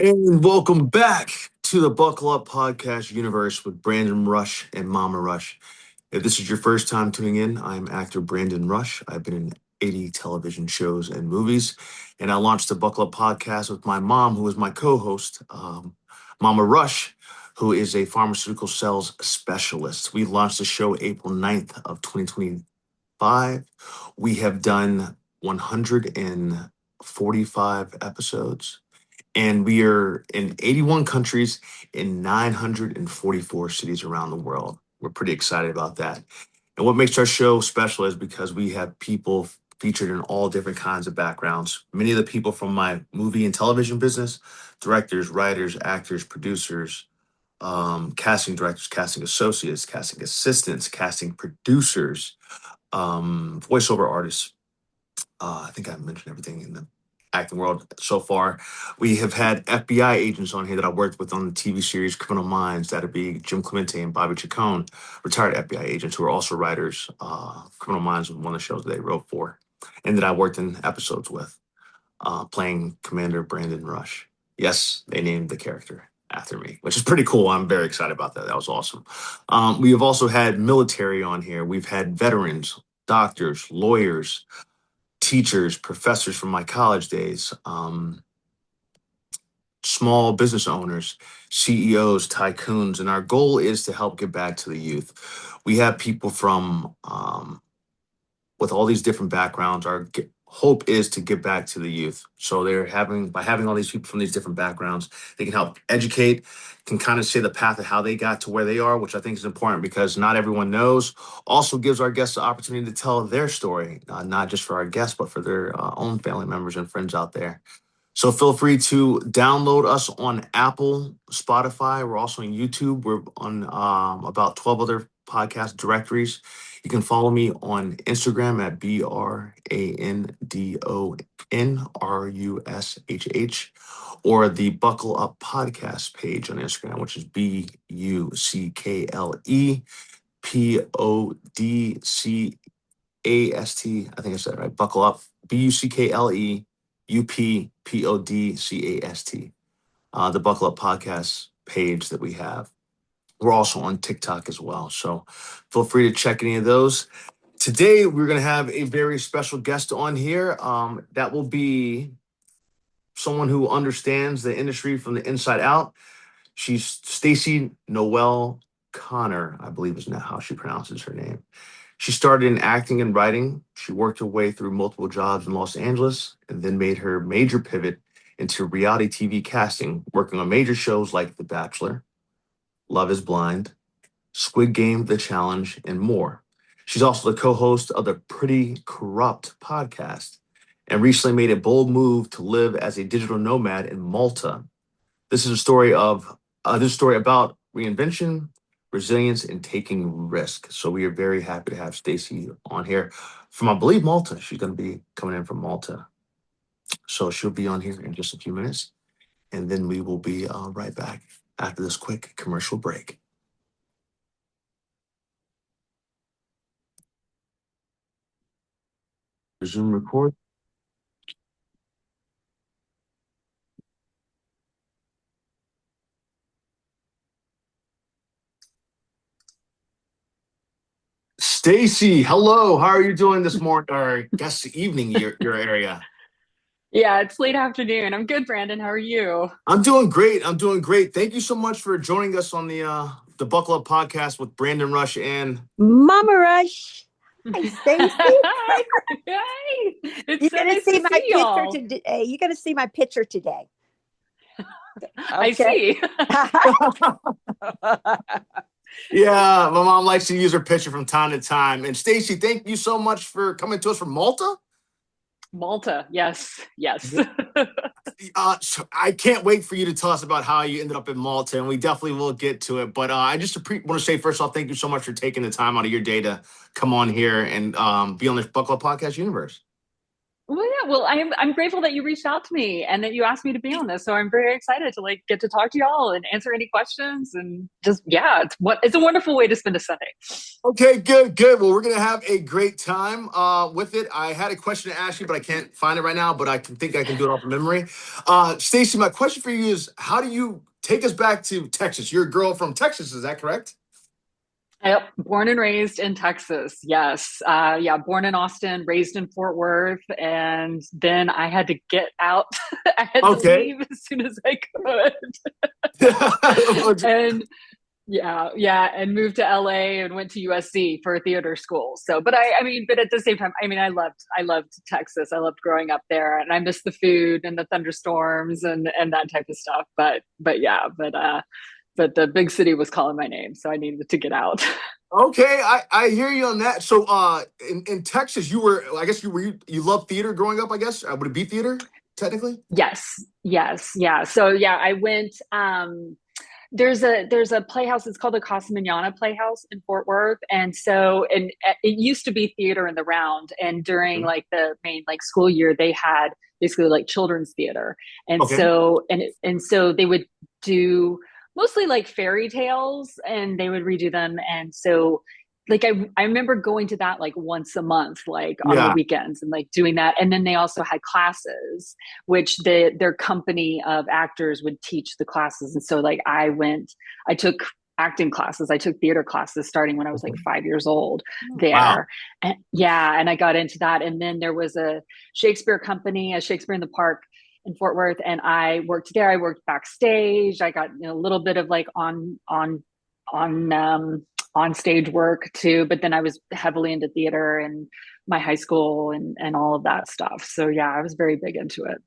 And welcome back to the Buckle Up Podcast universe with Brandon Rush and Mama Rush. If this is your first time tuning in, I'm actor Brandon Rush. I've been in 80 television shows and movies, and I launched the Buckle Up Podcast with my mom, who is my co-host, Mama Rush, who is a pharmaceutical sales specialist. We launched the show April 9th of 2025. We have done 145 episodes, and we are in 81 countries in 944 cities around the world. We're pretty excited about that. And what makes our show special is because we have people featured in all different kinds of backgrounds. Many of the people from my movie and television business, directors, writers, actors, producers, casting directors, casting associates, casting assistants, casting producers, voiceover artists. I think I've mentioned everything in the acting world so far. We have had FBI agents on here that I worked with on the TV series Criminal Minds. That'd be Jim Clemente and Bobby Chacon, retired FBI agents who are also writers. Criminal Minds was one of the shows that they wrote for, and that I worked in episodes with, playing Commander Brandon Rush. Yes, they named the character after me, which is pretty cool. I'm very excited about that. That was awesome. We have also had military on here. We've had veterans, doctors, lawyers, teachers, professors from my college days, small business owners, CEOs, tycoons, and our goal is to help get back to the youth. We have people from with all these different backgrounds. Our hope is to get back to the youth. So by having all these people from these different backgrounds, they can help educate, can kind of say the path of how they got to where they are, which I think is important because not everyone knows. Also gives our guests the opportunity to tell their story, not just for our guests, but for their own family members and friends out there. So feel free to download us on Apple, Spotify. We're also on YouTube. We're on about 12 other podcast directories. You can follow me on Instagram at BrandonRushh, or the Buckle Up Podcast page on Instagram, which is BucklePodcast. I think I said it right. Buckle Up, BucklePodcast. The Buckle Up Podcast page that we have. We're also on TikTok as well. So feel free to check any of those. Today, we're going to have a very special guest on here. That will be someone who understands the industry from the inside out. She's Stacy Noelle Conner, I believe is not how she pronounces her name. She started in acting and writing. She worked her way through multiple jobs in Los Angeles and then made her major pivot into reality TV casting, working on major shows like The Bachelor, Love is Blind, Squid Game, The Challenge, and more. She's also the co-host of the Pretty Corrupt podcast and recently made a bold move to live as a digital nomad in Malta. This is a story about reinvention, resilience, and taking risk. So we are very happy to have Stacy on here from, I believe, Malta. She's going to be coming in from Malta. So she'll be on here in just a few minutes. And then we will be right back after this quick commercial break. Resume record. Stacy, hello. How are you doing this morning, or I guess evening, your area? Yeah, it's late afternoon. I'm good, Brandon. How are you? I'm doing great. I'm doing great. Thank you so much for joining us on the Buckle Up Podcast with Brandon Rush and Mama Rush. Hi, Stacy. Hi. It's You're so gonna nice see to my see picture y'all. today. You're gonna see my picture today. I see. yeah, my mom likes to use her picture from time to time. And Stacy, thank you so much for coming to us from Malta. Malta, yes. So I can't wait for you to tell us about how you ended up in Malta, and we definitely will get to it. But I just want to say, first off, thank you so much for taking the time out of your day to come on here and be on this Buckle Up Podcast universe. Well, yeah. Well, I'm grateful that you reached out to me and that you asked me to be on this. So I'm very excited to like get to talk to y'all and answer any questions and just yeah, it's a wonderful way to spend a Sunday. Okay, good, good. Well, we're gonna have a great time with it. I had a question to ask you, but I can't find it right now. But I can think I can do it off of memory. Stacy, my question for you is: how do you take us back to Texas? You're a girl from Texas, is that correct? Yep, born and raised in Texas. Yes. Yeah, born in Austin, raised in Fort Worth, and then I had to get out. I had to Okay. leave as soon as I could. And yeah, and moved to LA and went to USC for theater school. So, but I mean, but at the same time, I mean, I loved Texas. I loved growing up there, and I missed the food and the thunderstorms and that type of stuff. But the big city was calling my name, so I needed to get out. Okay, I hear you on that. So, in Texas, you were, I guess you loved theater growing up. I guess would it be theater technically? Yes, yeah. So yeah, I went. There's a playhouse. It's called the Casa Manana Playhouse in Fort Worth, and it used to be theater in the round. And during Mhm. like the main like school year, they had basically like children's theater, and Okay. so they would do mostly like fairy tales, and they would redo them. And so like I remember going to that like once a month, like on the Yeah. weekends, and like doing that. And then they also had classes which their company of actors would teach the classes. And so like I took acting classes, I took theater classes starting when I was like Okay. 5 years old Wow. there. And yeah, and I got into that. And then there was a Shakespeare company, a Shakespeare in the Park in Fort Worth, and I worked there. I worked backstage. I got a little bit of like on stage work too, but then I was heavily into theater and my high school and all of that stuff. So yeah, I was very big into it.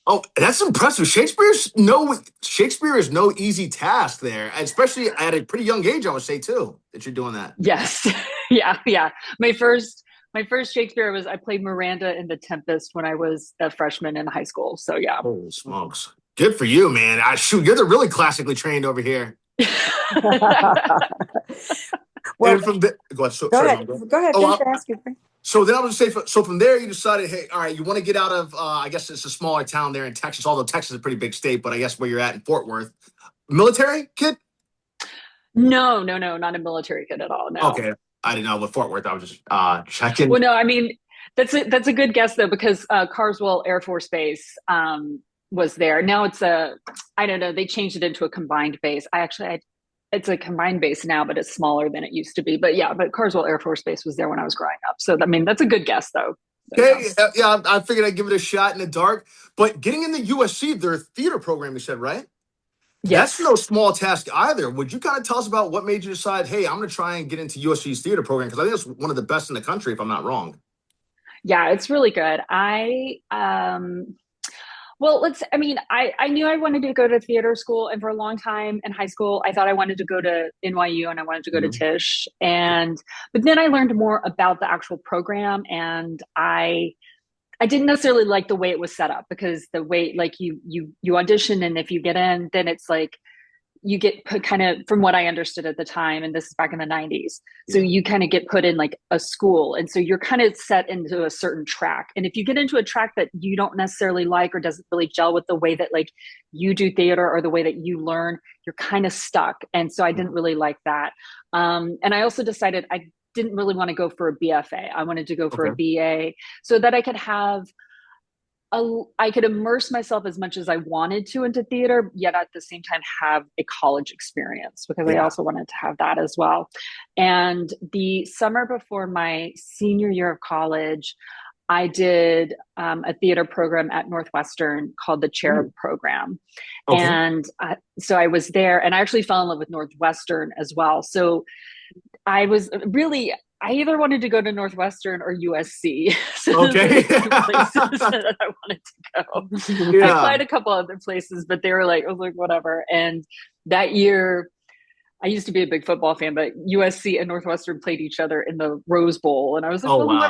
Oh, that's impressive. Shakespeare is no easy task there, especially at a pretty young age. I would say too that you're doing that. Yes. Yeah. My first Shakespeare was I played Miranda in The Tempest when I was a freshman in high school. So yeah. Holy smokes! Good for you, man. I shoot, you're the really classically trained over here. Well, And from the, go ahead. go Sorry, ahead. Mom, go ahead. Go ahead. Oh, Finish asking. so then I was gonna say, so from there you decided, hey, all right, you want to get out of, I guess it's a smaller town there in Texas, although Texas is a pretty big state, but I guess where you're at in Fort Worth, military kid. No, not a military kid at all. No. Okay, I didn't know with Fort Worth. I was just checking. Well, no, I mean that's a good guess though because Carswell Air Force Base was there. Now it's I don't know. They changed it into a combined base. It's a combined base now, but it's smaller than it used to be. But yeah, but Carswell Air Force Base was there when I was growing up. So I mean that's a good guess though. So, yeah. Okay, yeah, I figured I'd give it a shot in the dark. But getting in the USC, their theater program, you said, right? That's Yes. no small task either. Would you kind of tell us about what made you decide, hey, I'm going to try and get into USC's theater program? Because I think it's one of the best in the country, if I'm not wrong. Yeah, it's really good. Well, I mean, I knew I wanted to go to theater school, and for a long time in high school, I thought I wanted to go to NYU and I wanted to go to Mhm. Tisch. But then I learned more about the actual program, and I didn't necessarily like the way it was set up because the way like you audition, and if you get in, then it's like you get put kind of from what I understood at the time, and this is back in the 90s. So Yeah. you kind of get put in like a school. And so you're kind of set into a certain track. And if you get into a track that you don't necessarily like or doesn't really gel with the way that like you do theater or the way that you learn, you're kind of stuck. And so I didn't really like that. And I also decided I didn't really want to go for a BFA. I wanted to go for a Okay. BA so that I could immerse myself as much as I wanted to into theater, yet at the same time have a college experience because I Yeah. also wanted to have that as well. And the summer before my senior year of college, I did a theater program at Northwestern called the Cherub Ooh. Program. Okay. And so I was there and I actually fell in love with Northwestern as well. So I was really, I either wanted to go to Northwestern or USC. So those are the Okay. two places that I wanted to go. I Yeah. applied a couple other places, but they were like, I was like, whatever. And that year, I used to be a big football fan, but USC and Northwestern played each other in the Rose Bowl. And I was like, Oh, well, wow.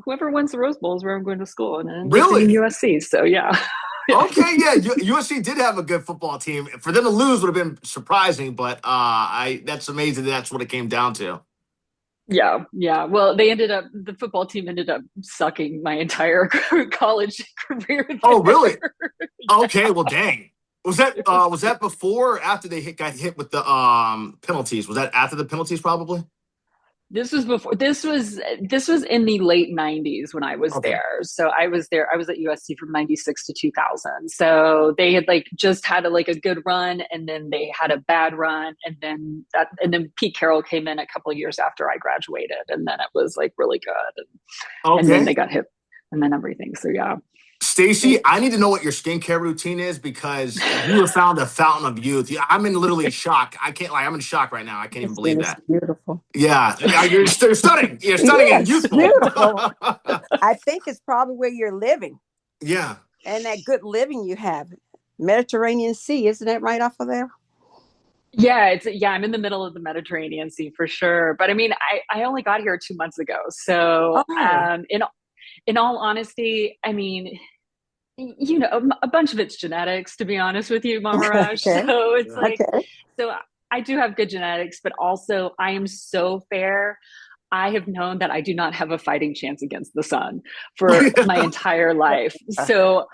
whoever wins the Rose Bowl is where I'm going to school. And I ended up being Really? USC. So yeah. Yeah. Okay, yeah. USC did have a good football team. For them to lose would have been surprising, but I that's amazing that that's what it came down to. Yeah. Well, the football team ended up sucking my entire college career Oh, really? there. Okay, well, dang. Was that before or after they got hit with the penalties? Was that after the penalties, probably? This was in the late 90s when I was Okay. there. So I was at USC from 96 to 2000. So they had like just had a good run, and then they had a bad run, and then Pete Carroll came in a couple of years after I graduated, and then it was like really good. And then Okay. they got hit and then everything. So yeah. Stacy, I need to know what your skincare routine is because you have found a fountain of youth. I'm in literally shock. I can't like I'm in shock right now. I can't even It's, believe it's that. beautiful. Yeah, you're stunning. You're stunning and Yes, youthful. beautiful. I think it's probably where you're living Yeah. and that good living you have. Mediterranean Sea, isn't that right off of there? I'm in the middle of the Mediterranean Sea for sure. But I mean, I only got here 2 months ago. So Oh, in all honesty, I mean, a bunch of it's genetics, to be honest with you, Mama Raj. okay. So it's Yeah. like, Okay. so I do have good genetics, but also I am so fair. I have known that I do not have a fighting chance against the sun for my entire life. So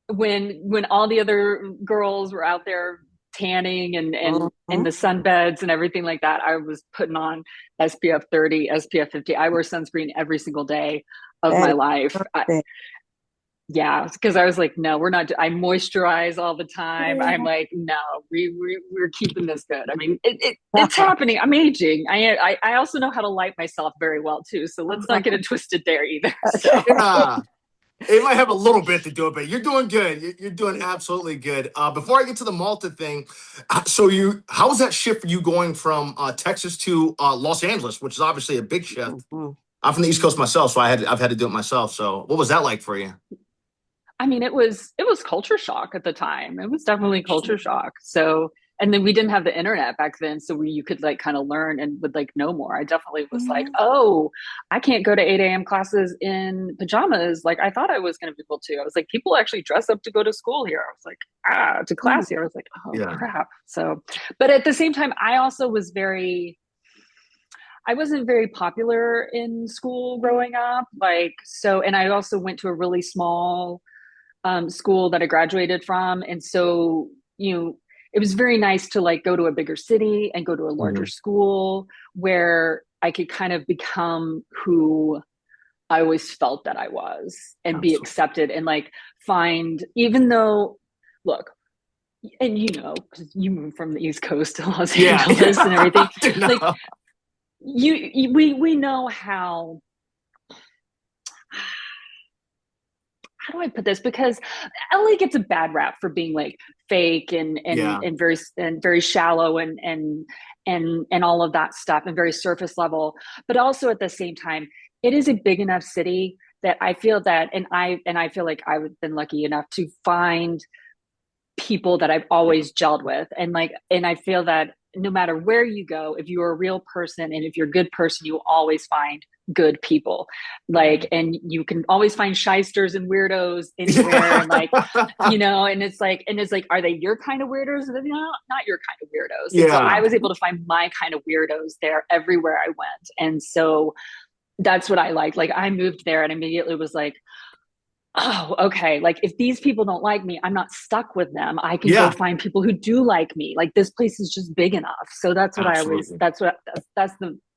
when all the other girls were out there tanning and in Mhm. the sunbeds and everything like that, I was putting on SPF 30, SPF 50. I wear sunscreen every single day of That my is life. perfect. Yeah, because I was like, no, we're not. I moisturize all the time. I'm like, no, we're keeping this good. I mean, it's happening. I'm aging. I also know how to light myself very well too. So let's not get it twisted there either. So Yeah. It might have a little bit to do with it. You're doing good. You're doing absolutely good. Before I get to the Malta thing, how was that shift for you going from Texas to Los Angeles, which is obviously a big shift? Mhm. I'm from the East Coast myself, so I've had to do it myself. So what was that like for you? I mean, it was culture shock at the time. It was definitely culture shock. So, and then we didn't have the internet back then, so you could like kind of learn and would like know more. I definitely was like, Mhm. oh, I can't go to 8 a.m. classes in pajamas like I thought I was going to be able to. I was like, people actually dress up to go to school here. I was like, to class here. I was like, oh Yeah. crap. So, but at the same time, I wasn't very popular in school growing up. Like, so, and I also went to a really small school that I graduated from. And so, it was very nice to like go to a bigger city and go to a larger Mhm. school where I could kind of become who I always felt that I was and be Absolutely. accepted and like find, even though, look, and because you moved from the East Coast to Los Yeah. Angeles and everything, like No. we know how do I put this? Because LA gets a bad rap for being like fake Yeah. and very shallow and all of that stuff and very surface level. But also at the same time, it is a big enough city that I feel that, and I feel like I've been lucky enough to find people that I've always gelled with. And I feel that no matter where you go, if you're a real person and if you're a good person, you will always find good people. Like, and you can always find shysters and weirdos anywhere. And like, and it's like, are they your kind of weirdos? No, not your kind of weirdos. And so I Yeah. was able to find my kind of weirdos there everywhere I went. And so that's what I liked. Like I moved there and immediately was like, oh, okay. Like if these people don't like me, I'm not stuck with them. I can go Yeah. find people who do like me. Like this place is just big enough. So Absolutely.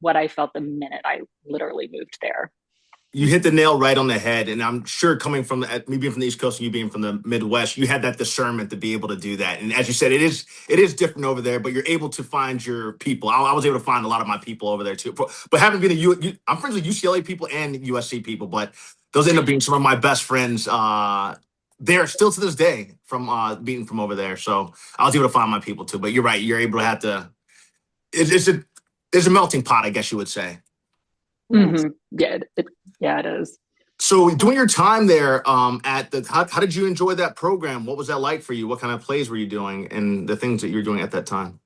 what I felt the minute I literally moved there. You hit the nail right on the head, and I'm sure coming from me being from the East Coast and you being from the Midwest, you had that discernment to be able to do that. And as you said, it is different over there, but you're able to find your people. I was able to find a lot of my people over there too. But having been I'm friends with UCLA people and USC people, but those end up being some of my best friends. There still to this day from being from over there. So I was able to find my people too. But you're right, you're able to have to. It's a melting pot, I guess you would say. Yes. Mm-hmm. Yeah, it is. So during your time there, how did you enjoy that program? What was that like for you? What kind of plays were you doing and the things that you were doing at that time?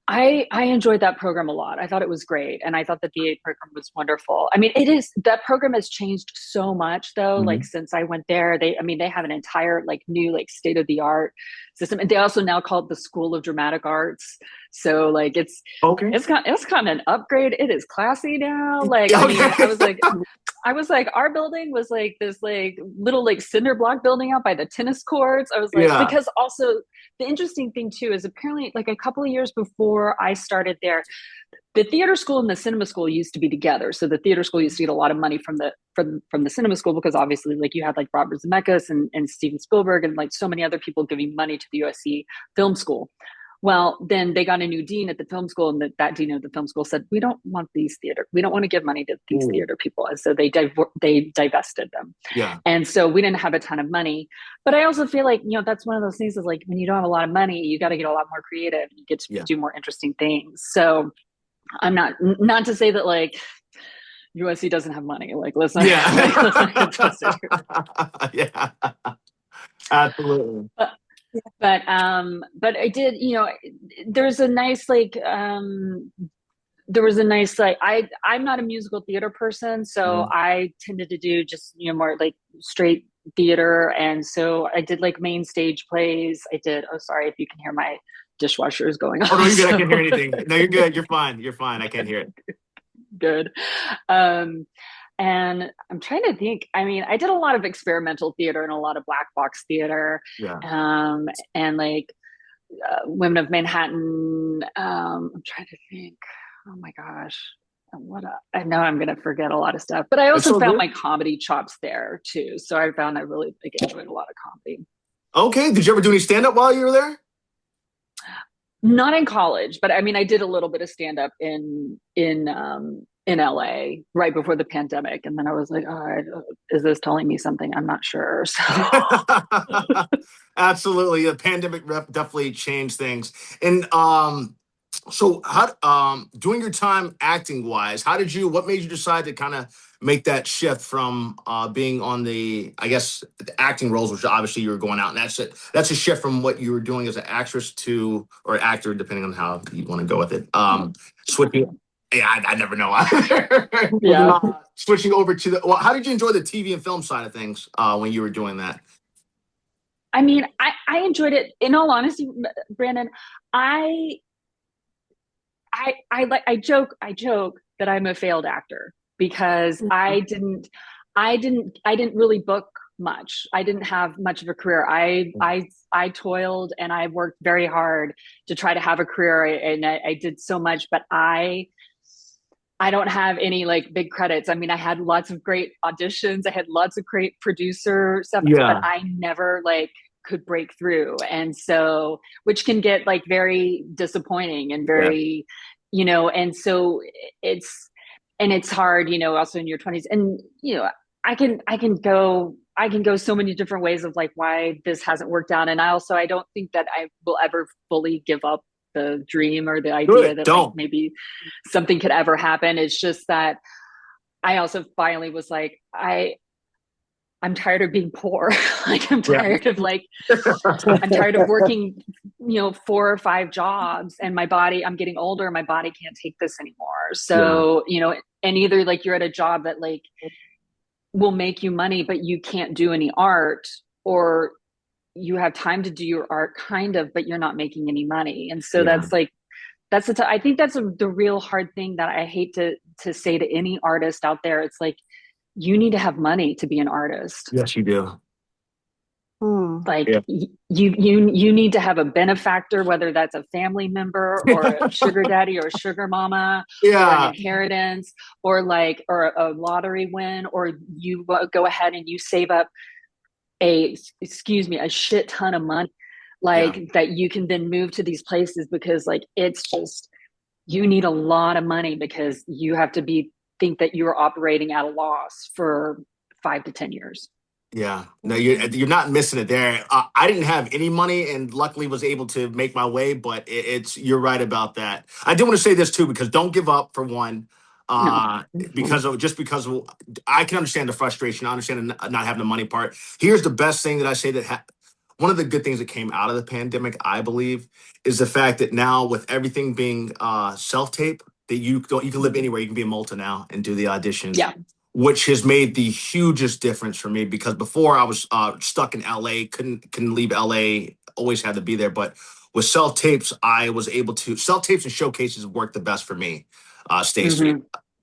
I enjoyed that program a lot. I thought it was great. And I thought the BA program was wonderful. I mean, it is, that program has changed so much though. Like Mhm. since I went there, I mean, they have an entire like new, like state of the art system. And they also now call it the School of Dramatic Arts. So like, Okay. it's kind of an upgrade. It is classy now. Like, I mean, Okay. I was like, our building was like this like little like cinder block building out by the tennis courts. I was like, Yeah. because also the interesting thing too is apparently like a couple of years before I started there, the theater school and the cinema school used to be together. So the theater school used to get a lot of money from the cinema school because obviously like you had like Robert Zemeckis and Steven Spielberg and like so many other people giving money to the USC film school. Well, then they got a new dean at the film school, and that dean of the film school said, "We don't want we don't want to give money to these Ooh. theater people," and so they divested them. Yeah. And so we didn't have a ton of money. But I also feel like, that's one of those things is like when you don't have a lot of money, you got to get a lot more creative and you get to Yeah. do more interesting things. So I'm not to say that like USC doesn't have money. Like, let's not, like, let's not get twisted. Yeah. Absolutely. But I did, there's a nice like there was a nice like I'm not a musical theater person, so Mhm. I tended to do just more like straight theater, and so I did like main stage plays. I did. Oh, sorry if you can hear my dishwashers going Oh no, off. you're good. I So can't hear anything. No, you're good. You're fine. You're fine. I can't hear it. good. Um, and I'm trying to think. I mean, I did a lot of experimental theater and a lot of black box theater, Yeah. and like Women of Manhattan. I'm trying to think. Oh my gosh. I know I'm going to forget a lot of stuff, but I It's also so found good. my comedy chops there too. So I found I really like, enjoyed a lot of comedy. Okay. Did you ever do any stand up while you were there? Not in college, but I mean, I did a little bit of stand up in LA right before the pandemic, and then I was like, oh, is this telling me something? I'm not sure. So Absolutely. The pandemic definitely changed things. And so how during your time acting wise, what made you decide to kind of make that shift from being on the, I guess, the acting roles, which obviously you were going out, and that's a shift from what you were doing as an actress to, or actor, depending on how you want to go with it. Switching, yeah, I never know. yeah. Switching over to well, how did you enjoy the TV and film side of things when you were doing that? I mean, I enjoyed it. In all honesty, Brandon, I I joke that I'm a failed actor because I didn't really book much. I didn't have much of a career. I toiled and I worked very hard to try to have a career, and I did so much, but I don't have any like big credits. I mean, I had lots of great auditions. I had lots of great producer stuff, but Yeah, I never like could break through. And so, which can get like very disappointing and yeah, very, and so it's, and it's hard, also in your 20s. And, I can go so many different ways of like why this hasn't worked out. And I don't think that I will ever fully give up the dream or the idea good. that like Don't. maybe something could ever happen. It's just that I also finally was like, I'm tired of being poor. Like Yeah. I'm tired of working, 4 or 5 jobs, and my body, I'm getting older, my body can't take this anymore. Yeah. So, and either like you're at a job that like will make you money, but you can't do any art, or you have time to do your art kind of, but you're not making any money. And so Yeah. that's like, I think that's the real hard thing that I hate to say to any artist out there. It's like, you need to have money to be an artist. Yes, you do. Like Yeah. you need to have a benefactor, whether that's a family member or a sugar daddy or a sugar mama or an Yeah. inheritance or a lottery win, or you go ahead and you save up a shit ton of money, Yeah. like that you can then move to these places, because like it's just, you need a lot of money because you have to think that you're operating at a loss for 5 to 10 years. Yeah. No, you're not missing it there. I didn't have any money, and luckily was able to make my way. But you're right about that. I do want to say this too, because don't give up for one. No. Because of, I can understand the frustration. I understand the not having the money part. Here's the best thing that I say one of the good things that came out of the pandemic, I believe, is the fact that now with everything being self-tape, that you can live anywhere. You can be in Malta now and do the auditions, Yeah. which has made the hugest difference for me, because before I was stuck in LA, couldn't leave LA, always had to be there. But with self-tapes, I was able to self-tapes and showcases worked the best for me, Stacy. Mm-hmm.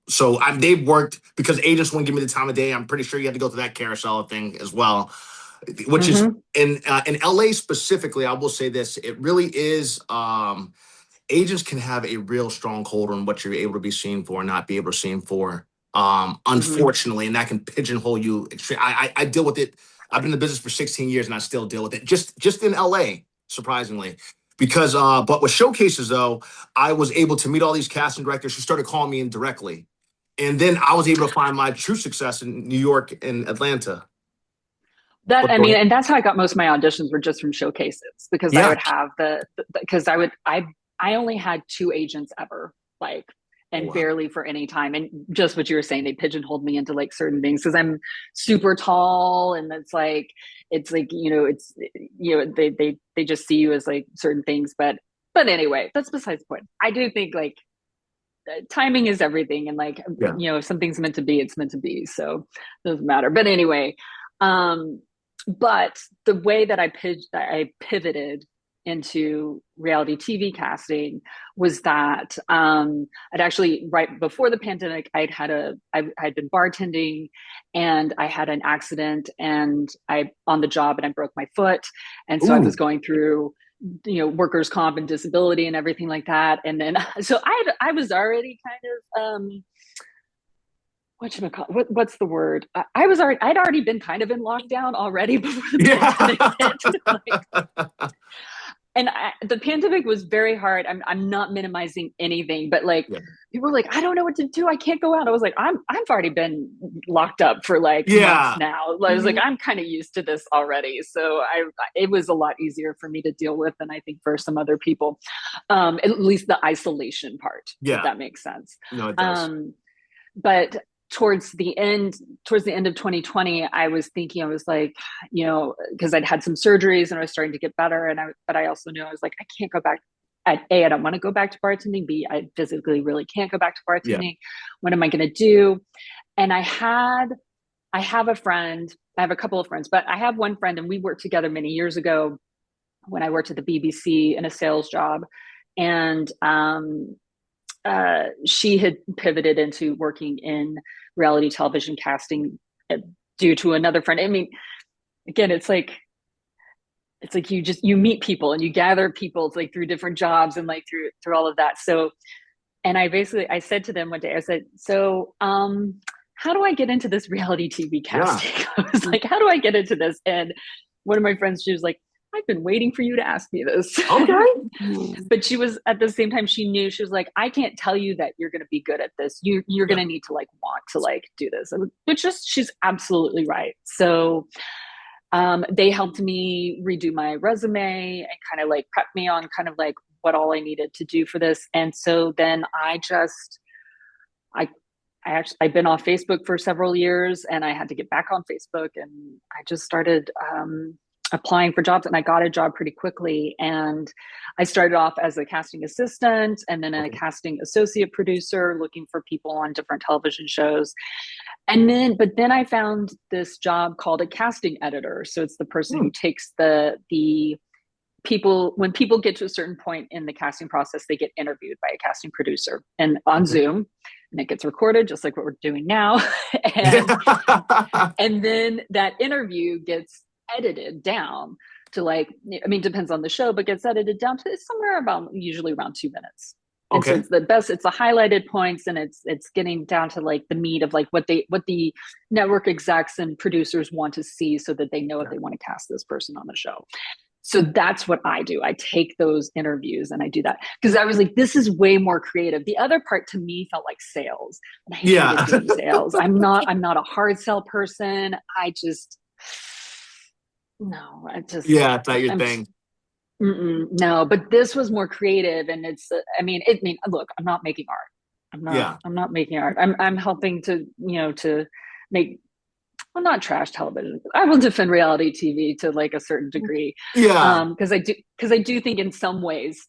So they've worked because agents wouldn't give me the time of day. I'm pretty sure you had to go through that carousel thing as well, which is Mm-hmm. in LA specifically. I will say this: it really is. Agents can have a real strong hold on what you're able to be seen for and not be able to seen for. Mm-hmm. Unfortunately, and that can pigeonhole you. I deal with it. I've been in the business for 16 years and I still deal with it. Just in LA, surprisingly. Because but with showcases though, I was able to meet all these casting directors who started calling me in directly. And then I was able to find my true success in New York and Atlanta. That, But I go mean, ahead. and that's how I got most of my auditions were just from showcases, because I Yeah. would have because I only had two agents ever, like, Oh and wow. barely for any time. And just what you were saying, they pigeonholed me into like certain things because I'm super tall, and it's like, they just see you as like certain things. But anyway, that's besides the point. I do think like timing is everything, and like, Yeah. if something's meant to be, it's meant to be. So it doesn't matter. But anyway, um, but the way that I pivoted into reality TV casting was that I'd actually, right before the pandemic, I'd been bartending, and I had an accident, and I on the job, and I broke my foot, and so I was Ooh. going through workers' comp and disability and everything like that, and then so I was already kind of what's the word? I'd already been kind of in lockdown already before the Yeah. pandemic hit. And the pandemic was very hard. I'm not minimizing anything, but like Yeah. people were like, I don't know what to do. I can't go out. I was like, I've already been locked up for like months Yeah. now. I was like, I'm kind of used to this already. So it was a lot easier for me to deal with than I think for some other people. At least the isolation part, if Yeah. that makes sense. No, it does. But towards the end of 2020, I was thinking, I was like, because I'd had some surgeries and I was starting to get better, but I also knew, I was like, I can't go back. I don't want to go back to bartending. B, I physically really can't go back to Yeah. bartending. What am I going to do? And I have a friend. I have a couple of friends, but I have one friend, and we worked together many years ago when I worked at the BBC in a sales job, and she had pivoted into working in reality television casting due to another friend. I mean, again, it's like you meet people and you gather people. It's like through different jobs and like through all of that. So, and I said to them one day, I said, so, how do I get into this reality TV Yeah. casting? I was like, how do I get into this? And one of my friends, she was like, I've been waiting for you to ask me this. Okay. But she was, at the same time, she knew, she was like, I can't tell you that you're going to be good at this. You're Yeah. going to need to like want to like do this, which is, she's absolutely right. So they helped me redo my resume and kind of like prep me on kind of like what all I needed to do for this. And so then I've been off Facebook for several years, and I had to get back on Facebook, and I just started applying for jobs, and I got a job pretty quickly. And I started off as a casting assistant, and then a Okay. casting associate producer, looking for people on different television shows. But then I found this job called a casting editor. So it's the person Hmm. who takes the people, when people get to a certain point in the casting process, they get interviewed by a casting producer and on Okay. Zoom, and it gets recorded just like what we're doing now. and Yeah. and then that interview gets edited down to like, I mean, depends on the show, but gets edited down to somewhere about, usually around 2 minutes. And so Okay. it's the highlighted points, and it's getting down to like the meat of like what the network execs and producers want to see, so that they know if Yeah. they want to cast this person on the show. So that's what I do. I take those interviews and I do that, because I was like, this is way more creative. The other part to me felt like sales, and I hated Yeah. doing sales. I'm not a hard sell person. No, Yeah. It's not your thing. no, but this was more creative, and look, I'm not making art. Yeah. I'm not making art. I'm helping to, to make well, not trash television. I will defend reality TV to like a certain degree, Yeah, because I do think in some ways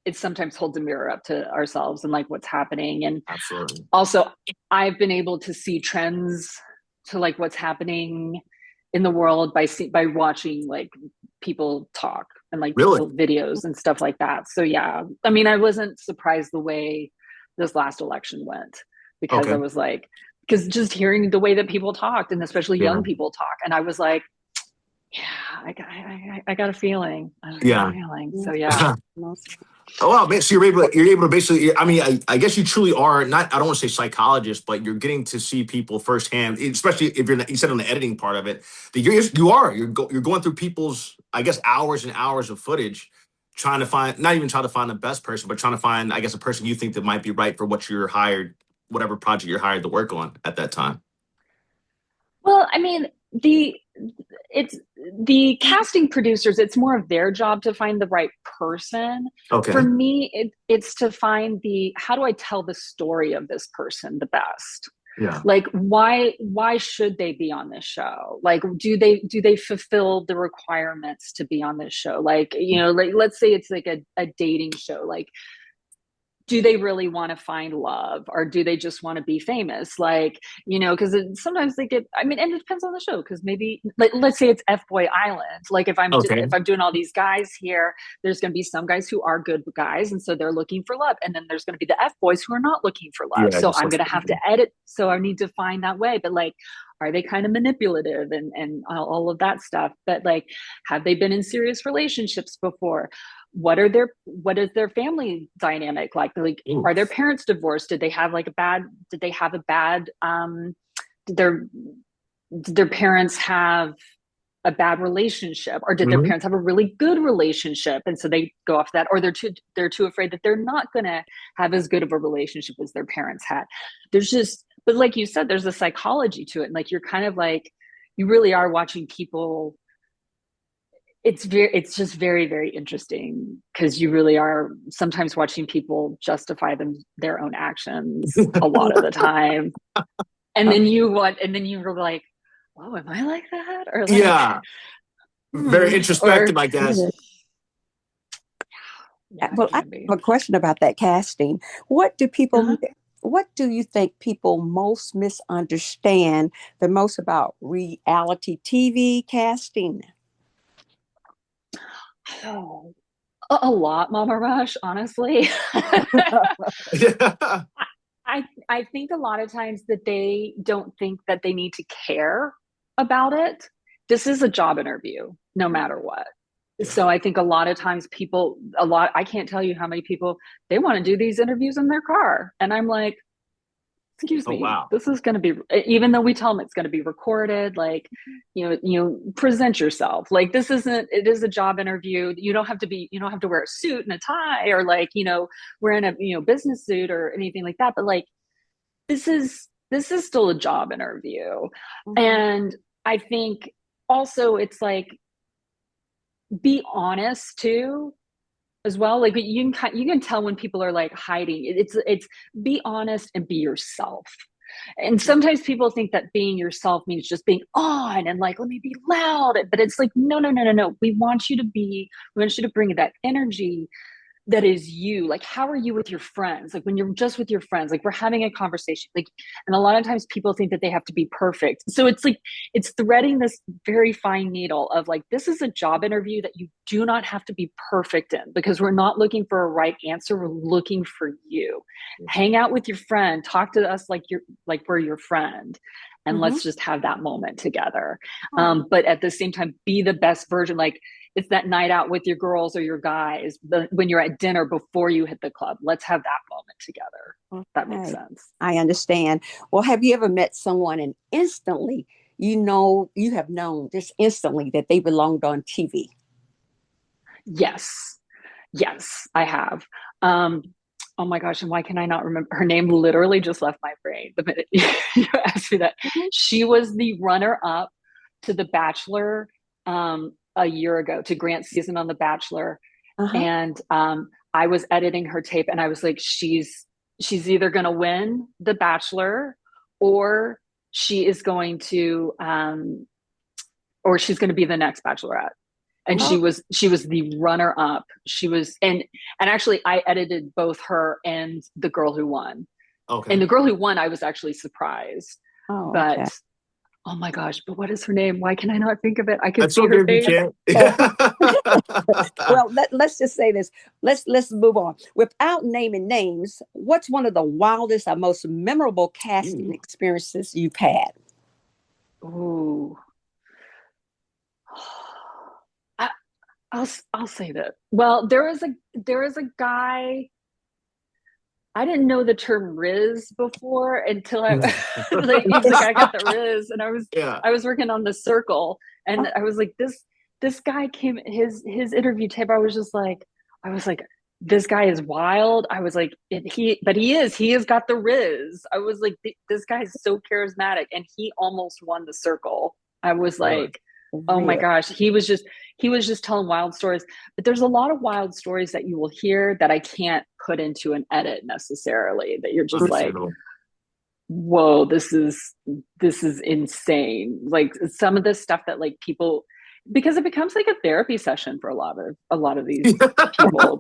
it sometimes holds a mirror up to ourselves and like what's happening. And absolutely. also, I've been able to see trends to like what's happening in the world by watching like people talk and like Really? people videos and stuff like that. So yeah, I mean, I wasn't surprised the way this last election went, because I Okay. was like, because just hearing the way that people talked, and especially Yeah. young people talk, and I was like, yeah, I got a feeling. I got a Yeah. feeling. So yeah. Oh wow, man! So you're able to basically. I mean, I guess you truly are not. I don't want to say psychologist, but you're getting to see people firsthand, especially if you're. You said on the editing part of it that you're going through people's, I guess, hours and hours of footage, trying to find, not even trying to find the best person, but trying to find, I guess, a person you think that might be right for what you're hired, whatever project you're hired to work on at that time. Well, I mean, the it's the casting producers, it's more of their job to find the right person. For Okay. me, it's to find the, how do I tell the story of this person the best? Yeah. Like, why should they be on this show? Like, do they fulfill the requirements to be on this show? Like, like, let's say it's like a dating show. Like, do they really want to find love, or do they just want to be famous? Like, because sometimes they get, I mean, and it depends on the show. Because maybe, like, let's say it's F Boy Island. Like, Okay. if I'm doing all these guys here, there's going to be some guys who are good guys, and so they're looking for love, and then there's going to be the F boys who are not looking for love. Yeah. So Just I'm like. going to have to edit. So I need to find that way. But like, are they kind of manipulative and all of that stuff? But like, have they been in serious relationships before? What is their family dynamic like, Ooh. are their parents divorced? Did they have a bad did their parents have a bad relationship, or did their Mhm. parents have a really good relationship, and so they go off that, or they're too afraid that they're not going to have as good of a relationship as their parents had. But like you said, there's a psychology to it, and like, you're kind of like, you really are watching people. It's just very, very interesting, because you really are sometimes watching people justify their own actions a lot of the time, and then you were like, oh, am I like that? Or like, Yeah. Very Hmm. introspective, or I guess. yeah, it Well, I can be. have a question about that casting. What do Uh-huh. people, what do you think people most misunderstand the most about reality TV casting? Oh, a lot, Mama Rush, honestly. Yeah. I think a lot of times that they don't think that they need to care about it. This is a job interview, no matter what. Yeah. So I think a lot of times I can't tell you how many people, they want to do these interviews in their car. And I'm like, excuse Oh me, wow. this is going to be, even though we tell them it's going to be recorded, like, present yourself. Like, it is a job interview. You don't have to wear a suit and a tie, or like, wearing a, business suit or anything like that. But like, this is still a job interview. Mhm. And I think also it's like, be honest too, as well. Like, you can tell when people are like hiding. It's be honest and be yourself. And sometimes people think that being yourself means just being on and like, let me be loud. But it's like, no, no, no, no, no. We want you to bring that energy that is you. Like, how are you with your friends? Like, when you're just with your friends, like, we're having a conversation, like, and a lot of times people think that they have to be perfect. So it's like, it's threading this very fine needle of like, this is a job interview that you do not have to be perfect in, because we're not looking for a right answer. We're looking for you. Hang out with your friend, talk to us like we're your friend, and Mhm. let's just have that moment together. Oh, But at the same time, be the best version. Like, it's that night out with your girls or your guys, when you're at dinner before you hit the club. Let's have that moment together. That makes okay. sense. I understand. Well, have you ever met someone and instantly, you have known just instantly that they belonged on TV? Yes. Yes, I have. Um, oh my gosh, and why can I not remember? Her name literally just left my brain the minute you asked me that. Mhm. She was the runner up to The Bachelor, a year ago, to Grant's season on The Bachelor. Uh-huh. And I was editing her tape, and I was like, she's either going to win The Bachelor, or she is going to or she's going to be the next bachelorette. And Oh, she was the runner up. She was, and actually I edited both her and the girl who won. And Okay. the girl who won, I was actually surprised. oh, But okay. oh my gosh, but what is her name? Why can I not think of it? I can That's see okay her if you face. can't. Well, let's just say this. Let's move on. Without naming names, what's one of the wildest or most memorable casting Ooh. experiences you've had? Ooh. I, I'll say that. Well, there is a guy. I didn't know the term Riz before until I like he was like, I got the Riz, and Yeah. I was working on the Circle, and Oh, I was like, this guy came his interview tape. I was like, this guy is wild. I was like, he has got the Riz. I was like, this guy is so charismatic, and he almost won the Circle. I was Really. like, oh my really? gosh, he was just telling wild stories. But there's a lot of wild stories that you will hear that I can't put into an edit necessarily, that you're just like, Understandable. whoa, this is insane. Like some of this stuff that like people, because it becomes like a therapy session for a lot of these people.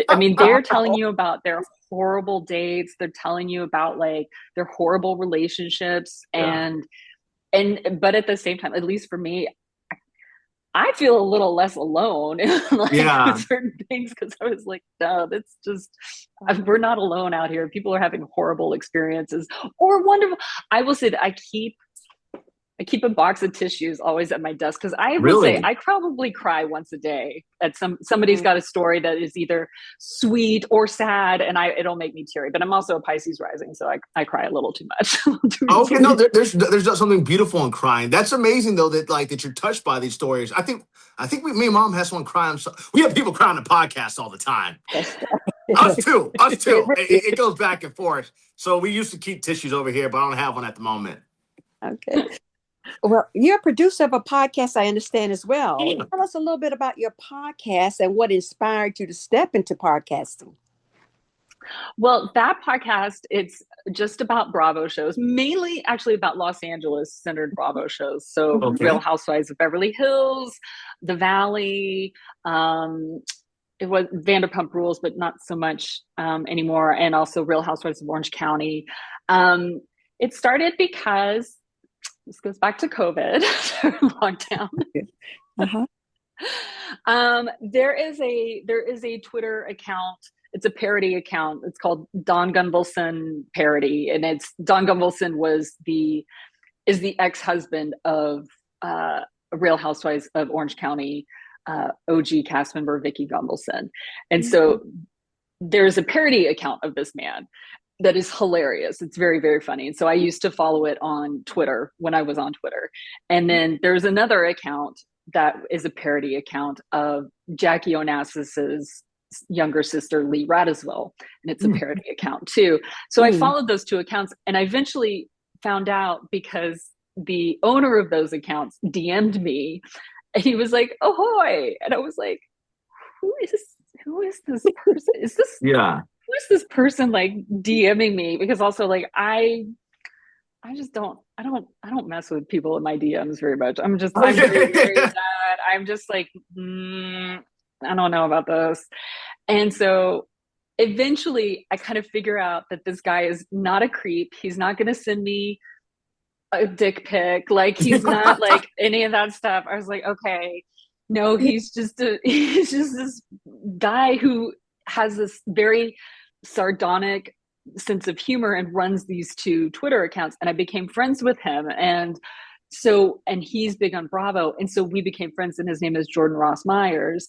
I mean, they're telling Wow. you about their horrible dates, they're telling you about like their horrible relationships, Yeah. and but at the same time, at least for me, I feel a little less alone like with Yeah. certain things, because I was like, no, that's just we're not alone out here. People are having horrible experiences or wonderful. I will say that I keep a box of tissues always at my desk, because I will say Really. I probably cry once a day at somebody's got a story that is either sweet or sad, and it'll make me teary. But I'm also a Pisces rising, so I cry a little too much. Okay, no, there's something beautiful in crying. That's amazing though that like that you're touched by these stories. I think me and mom has someone crying. So, we have people crying on the podcast all the time. That's Us too. Us it too. really It goes back and forth. So we used to keep tissues over here, but I don't have one at the moment. okay. Well, you're a producer of a podcast, I understand as well. Yeah. Tell us a little bit about your podcast and what inspired you to step into podcasting. Well, that podcast, it's just about Bravo shows, mainly actually about Los Angeles centered Bravo shows. So Mhm. Real Okay. Housewives of Beverly Hills, The Valley, um, it was Vanderpump Rules, but not so much anymore. And also Real Housewives of Orange County. Um, it started because this goes back to COVID lockdown. Uh-huh. There is a Twitter account. It's a parody account. It's called Don Gunvalson Parody, and it's Don Gunvalson is the ex husband of Real Housewives of Orange County OG cast member Vicky Gunvalson, and Mhm. so there's a parody account of this man that is hilarious. It's very, very funny. And so I used to follow it on Twitter when I was on Twitter. And then there's another account that is a parody account of Jackie Onassis's younger sister, Lee Radiswell. And it's a Mm. parody account too. So I Mm. followed those two accounts, and I eventually found out because the owner of those accounts DM'd me, and he was like, "Ahoy." And I was like, who is who is this person? Yeah. Who is this person like DMing me? Because also like I just I don't mess with people in my DMs very much. I'm very Okay. wary of that. I'm just like I don't know about this. And so eventually I kind of figure out that this guy is not a creep. He's not going to send me a dick pic. Like he's not like any of that stuff. I was like, okay, no, he's just this guy who has this very sardonic sense of humor and runs these two Twitter accounts. And I became friends with him. And he's big on Bravo. And so we became friends, and his name is Jordan Ross Myers.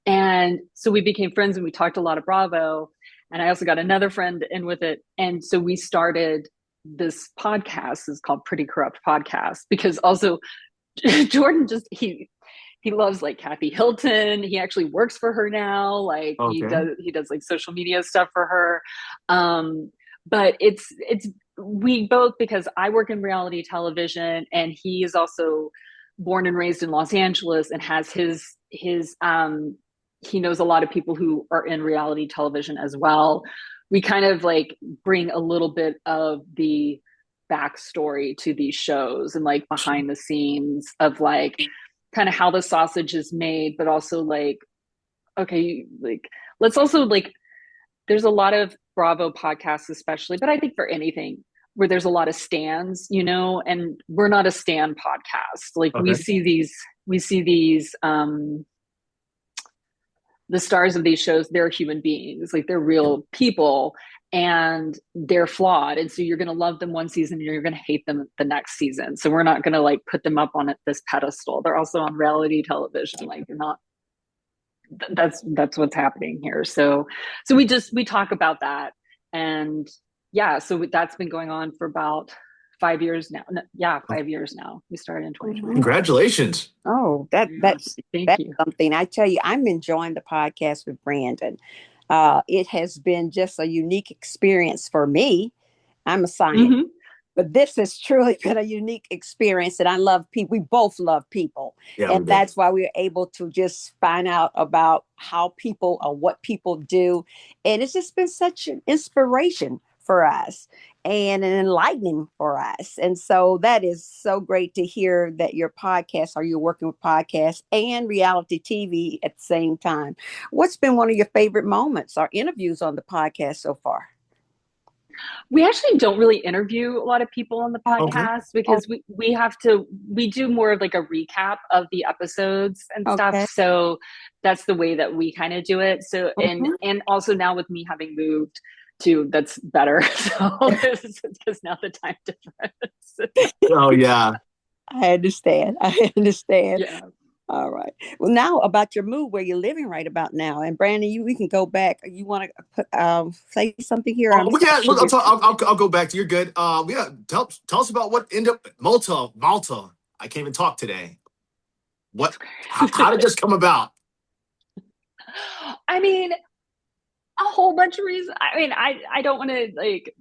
And so we became friends, and we talked a lot of Bravo. And I also got another friend in with it. And so we started this podcast. Is called Pretty Corrupt Podcast, because also Jordan he loves like Kathy Hilton. He actually works for her now. Like Okay. he does like social media stuff for her. But it's we both, because I work in reality television, and he is also born and raised in Los Angeles and has his he knows a lot of people who are in reality television as well. We kind of like bring a little bit of the backstory to these shows and like behind the scenes of like kind of how the sausage is made, but also like, okay, like let's also like, there's a lot of Bravo podcasts, especially, but I think for anything where there's a lot of stands, you know, and we're not a stand podcast. Like Okay. we see these, the stars of these shows, they're human beings, like they're real people and they're flawed. And so you're going to love them one season and you're going to hate them the next season. So we're not going to like put them up on this pedestal. They're also on reality television. Like they're not, that's what's happening here. So we talk about that. And yeah, so that's been going on for about 5 years now. No, yeah, 5 years now. We started in 2020. Congratulations. Oh, that's you. something. I tell you, I'm enjoying the podcast with Brandon. It has been just a unique experience for me. I'm a scientist, but this has truly been a unique experience. And I love people. We both love people. Yeah, and that's why we're able to just find out about how people or what people do. And it's just been such an inspiration for us and an enlightening for us. And so that is so great to hear that your podcast, or you're working with podcasts and reality TV at the same time. What's been one of your favorite moments or interviews on the podcast so far? We actually don't really interview a lot of people on the podcast because we do more of like a recap of the episodes and stuff. So that's the way that we kind of do it. So, and also now with me having moved to, that's better. So because now the time difference. Oh yeah. I understand. Yeah. All right. Well, now about your move, where you're living right about now, and Brandon, we can go back. You want to say something here? I'll go back to. You're good. Tell us about what ended up Malta. I can't even talk today. How did this come about? I mean, a whole bunch of reasons. I mean, I don't want to like,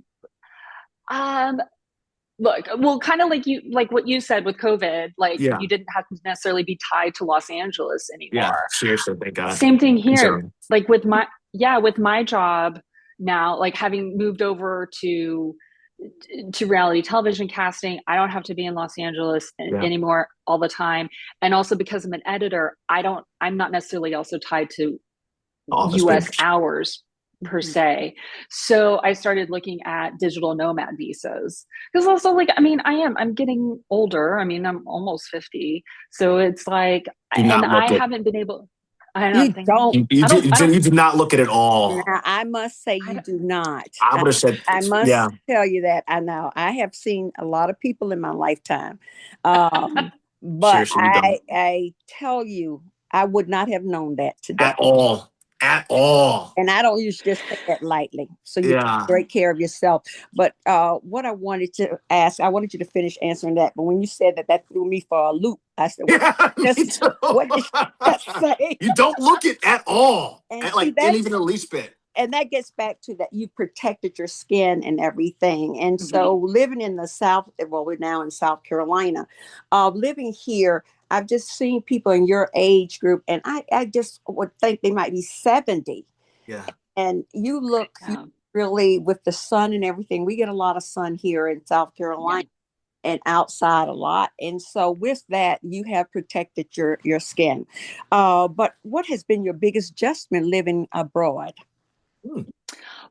look, well, kind of like what you said with COVID, like you didn't have to necessarily be tied to Los Angeles anymore. Yeah, seriously, thank God. Same thing here. Like with my job now, like having moved over to reality television casting, I don't have to be in Los Angeles anymore all the time. And also because I'm an editor, I'm not necessarily also tied to US hours per se. So I started looking at digital nomad visas because also like, I mean, I'm getting older. I mean, I'm almost 50. So it's like, haven't been able. You did not look at it all. Now, I must say you do not. I would have said. I must tell you that. I know I have seen a lot of people in my lifetime, but I tell you, I would not have known that today at all. And I don't usually just take that lightly. So you take great care of yourself. But what I wanted to ask, I wanted you to finish answering that. But when you said that threw me for a loop. I said, what did you say? You don't look it at all. And even the least bit. And that gets back to that you protected your skin and everything. And so living in the South, well, we're now in South Carolina, living here, I've just seen people in your age group, and I just would think they might be 70. Yeah. And you look really, with the sun and everything, we get a lot of sun here in South Carolina and outside a lot. And so with that, you have protected your skin. But what has been your biggest adjustment living abroad?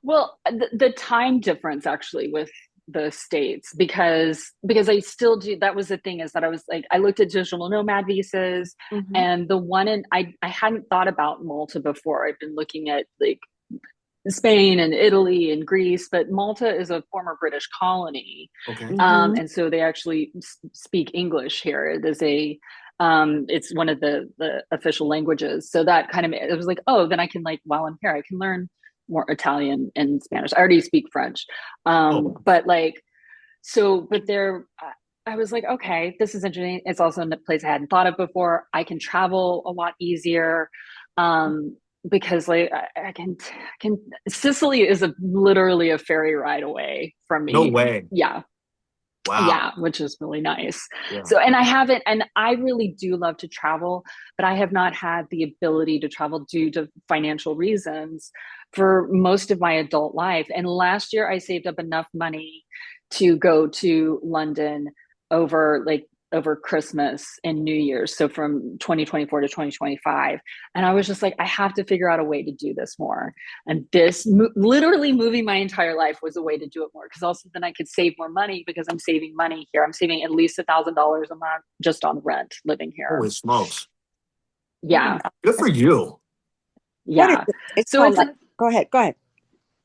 Well, the time difference actually with the States, because I still do. That was the thing, is that I was like, I looked at digital nomad visas, and the one I hadn't thought about Malta before. I've been looking at like Spain and Italy and Greece, but Malta is a former British colony. Okay. And so they actually speak English here. It is it's one of the official languages. So that kind of, it was like, oh, then I can, like, while I'm here, I can learn more Italian and Spanish. I already speak French. But like, so, but there, I was like, okay, this is interesting. It's also a place I hadn't thought of before. I can travel a lot easier. Because like I can Sicily is literally a ferry ride away from me. No way. Yeah. Wow. Yeah, which is really nice. Yeah. So, and I really do love to travel, but I have not had the ability to travel due to financial reasons for most of my adult life. And last year I saved up enough money to go to London over Christmas and New Year's. So from 2024 to 2025. And I was just like, I have to figure out a way to do this more. And this literally moving my entire life was a way to do it more. Cause also then I could save more money because I'm saving money here. I'm saving at least $1,000 a month just on rent living here. Holy smokes. Yeah. Good for you. Yeah. It's so it's go ahead.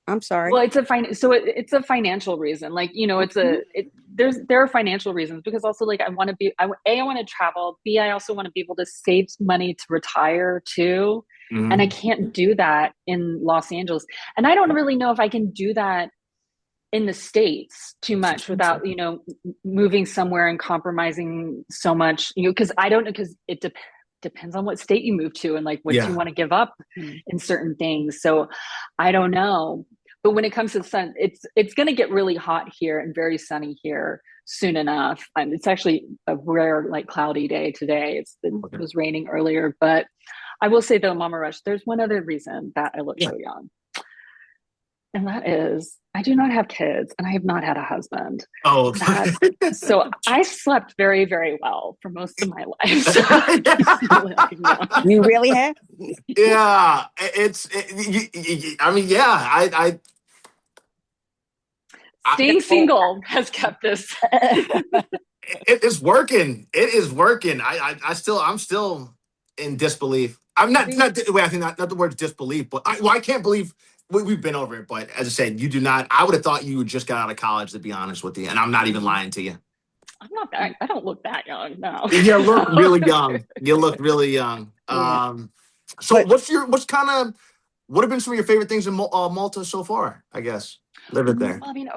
I'm sorry. Well, it's a financial reason. Like, there are financial reasons because also like I want to travel. B, I also want to be able to save money to retire too. Mm-hmm. And I can't do that in Los Angeles. And I don't really know if I can do that in the States too much without, moving somewhere and compromising so much, cause I don't know, cause it depends on what state you move to and like what you want to give up in certain things. So I don't know. But when it comes to the sun, it's going to get really hot here and very sunny here soon enough. It's actually a rare, like cloudy day today. It was raining earlier, but I will say though, Mama Rush, there's one other reason that I look so young. And that is, I do not have kids and I have not had a husband. Oh, so I slept very, very well for most of my life. So you really have? Yeah, staying single has kept this. It is working. It is working. I'm still in disbelief. I'm not. I think not the word disbelief, but I can't believe. We've been over it, but as I said, you do not. I would have thought you just got out of college, to be honest with you, and I'm not even lying to you. I'm not that. I don't look that young. No. You look really young. You look really young. So what have been some of your favorite things in Malta so far? I guess living there. Well, I mean,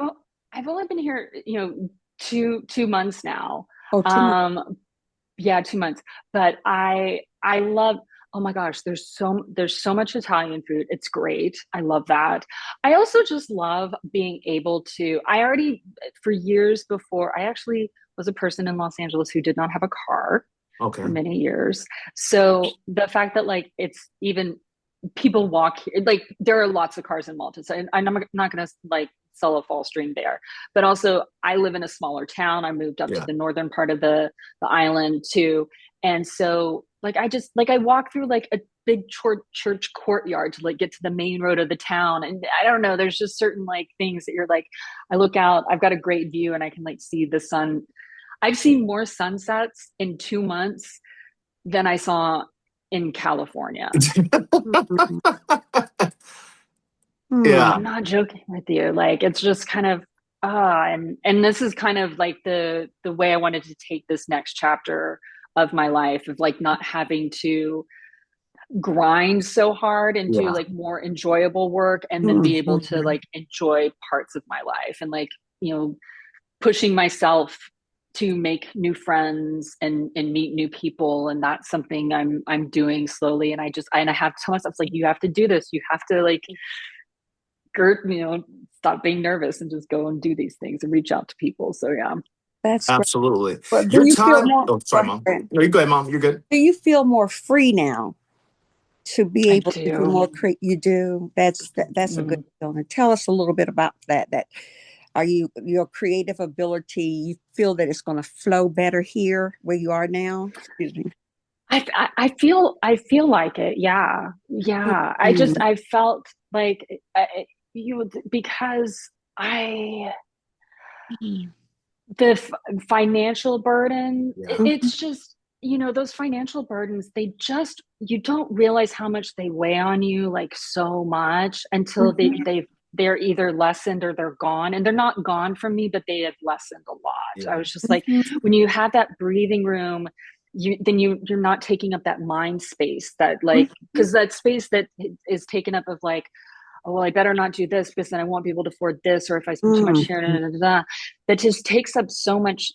I've only been here, 2 months now. Oh, 2 months. Yeah, 2 months. But I love. Oh my gosh, there's so much Italian food. It's great. I love that. I also just love being able to. For years before, I actually was a person in Los Angeles who did not have a car for many years. So the fact that like it's even people walk here, like there are lots of cars in Malta. So I'm not going to like sell a false dream there, but also I live in a smaller town. I moved up to the northern part of the island too. And so like, I walk through like a big church courtyard to like get to the main road of the town. And I don't know, there's just certain like things that you're like, I look out, I've got a great view and I can like see the sun. I've seen more sunsets in 2 months than I saw in California. Yeah. I'm not joking with you. Like, it's just kind of, and this is kind of like the way I wanted to take this next chapter of my life, of like not having to grind so hard and do like more enjoyable work, and then be able to like enjoy parts of my life, and like, pushing myself to make new friends and meet new people. And that's something I'm doing slowly. And I have to tell myself, like, you have to do this. You have to like, stop being nervous and just go and do these things and reach out to people. So yeah. That's absolutely. But Your time. Oh, sorry, Mom. No, you go ahead, Mom. You're good. Do you feel more free now to be able to do more? You do. That's a good feeling. Tell us a little bit about that. That are your creative ability? You feel that it's going to flow better here where you are now? Excuse me. I feel like it. Yeah. I felt like because the financial burden, it's just, those financial burdens, you don't realize how much they weigh on you, like so much, until they're either lessened or they're gone. And they're not gone from me, but they have lessened a lot. I was just like, when you have that breathing room, you're not taking up that mind space, that like, because that space that is taken up of like, oh, well, I better not do this because then I won't be able to afford this, or if I spend too much here, that just takes up so much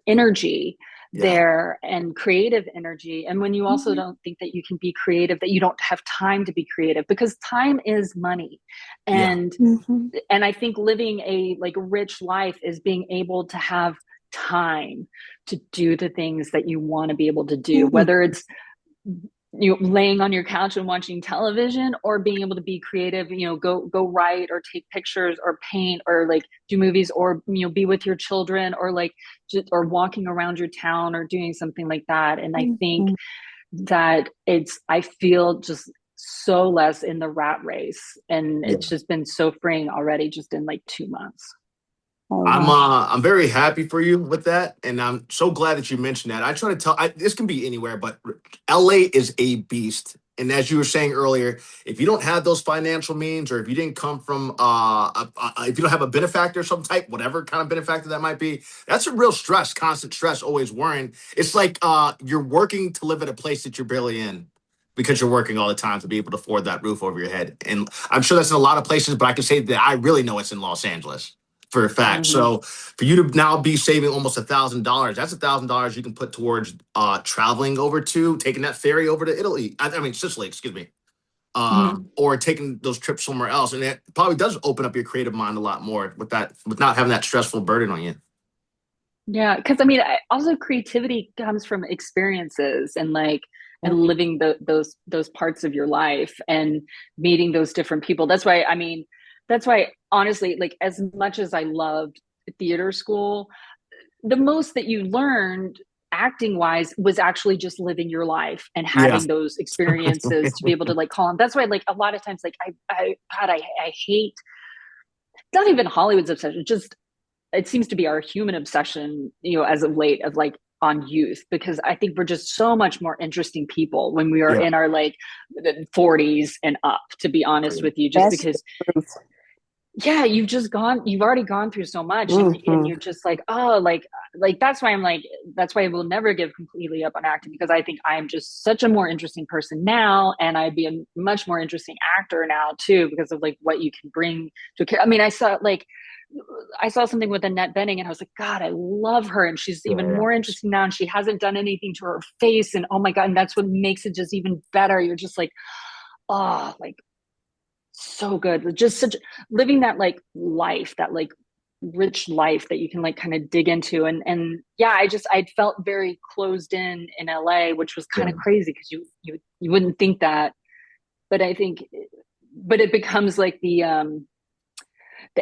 energy there, and creative energy. And when you also don't think that you can be creative, that you don't have time to be creative, because time is money. And and I think living a like rich life is being able to have time to do the things that you want to be able to do, whether it's laying on your couch and watching television, or being able to be creative, go write or take pictures or paint or like do movies, or be with your children, or like just, or walking around your town or doing something like that. And I think Mhm. that I feel just so less in the rat race, and Yeah. it's just been so freeing already just in like 2 months. Oh, wow. I'm very happy for you with that, and I'm so glad that you mentioned that. I try to tell this can be anywhere, but LA is a beast. And as you were saying earlier, if you don't have those financial means, or if you didn't come from if you don't have a benefactor of some type, whatever kind of benefactor that might be, that's a real stress, constant stress, always worrying. It's like you're working to live at a place that you're barely in, because you're working all the time to be able to afford that roof over your head. And I'm sure that's in a lot of places, but I can say that I really know it's in Los Angeles for a fact. Mm-hmm. So for you to now be saving almost $1,000, that's $1,000 you can put towards traveling over to, taking that ferry over to Italy. I mean Sicily, excuse me, Mm-hmm. or taking those trips somewhere else, and it probably does open up your creative mind a lot more with that, with not having that stressful burden on you. Yeah, because I mean, also creativity comes from experiences and like and living those parts of your life and meeting those different people. That's why I mean, that's why honestly, like as much as I loved theater school, the most that you learned acting wise was actually just living your life and Yeah. having those experiences to be able to like call on. That's why like a lot of times like I hate not even Hollywood's obsession, just it seems to be our human obsession, as of late, of like on youth, because I think we're just so much more interesting people when we are Yeah. in our like 40s and up, to be honest with you, just That's because the truth. yeah, you've already gone through so much, and Hmm. you're just like, oh, like that's why I'm like, that's why I will never give completely up on acting, because I think I'm just such a more interesting person now, and I'd be a much more interesting actor now too, because of like what you can bring to a character. I mean, I saw something with Annette Bening, and I was like, God, I love her, and she's even Yeah. more interesting now, and she hasn't done anything to her face, and oh my God, and that's what makes it just even better. You're just like, oh, like so good, just such living that like life, that like rich life that you can like kind of dig into. And yeah, I felt very closed in LA, which was kind Yeah. of crazy, because you wouldn't think that, but I think, but it becomes like the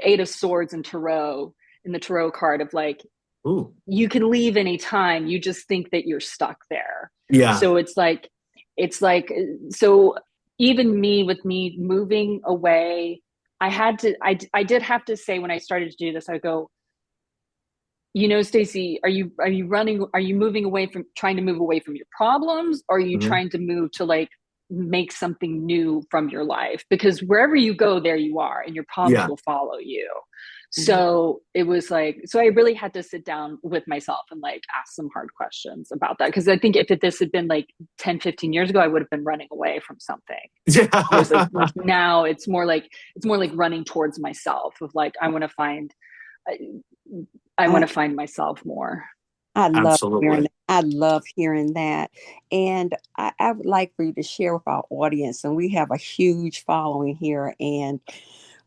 Eight of Swords in tarot, in the tarot card, of like Ooh. you can leave anytime, you just think that you're stuck there. Yeah. So it's like so even me moving away, I did have to say, when I started to do this, I go, Stacy, are you moving away from, trying to move away from your problems, or are you Mhm. trying to move to like make something new from your life? Because wherever you go, there you are, and your problems Yeah. will follow you. Mhm. So it was like, so I really had to sit down with myself and like ask some hard questions about that. Because I think if this had been like 10, 15 years ago, I would have been running away from something. Whereas like Yeah. now it's more like running towards myself, of like, I, I want I, to find myself more. I love hearing Absolutely. that. I love hearing that. And I would like for you to share with our audience. And we have a huge following here, and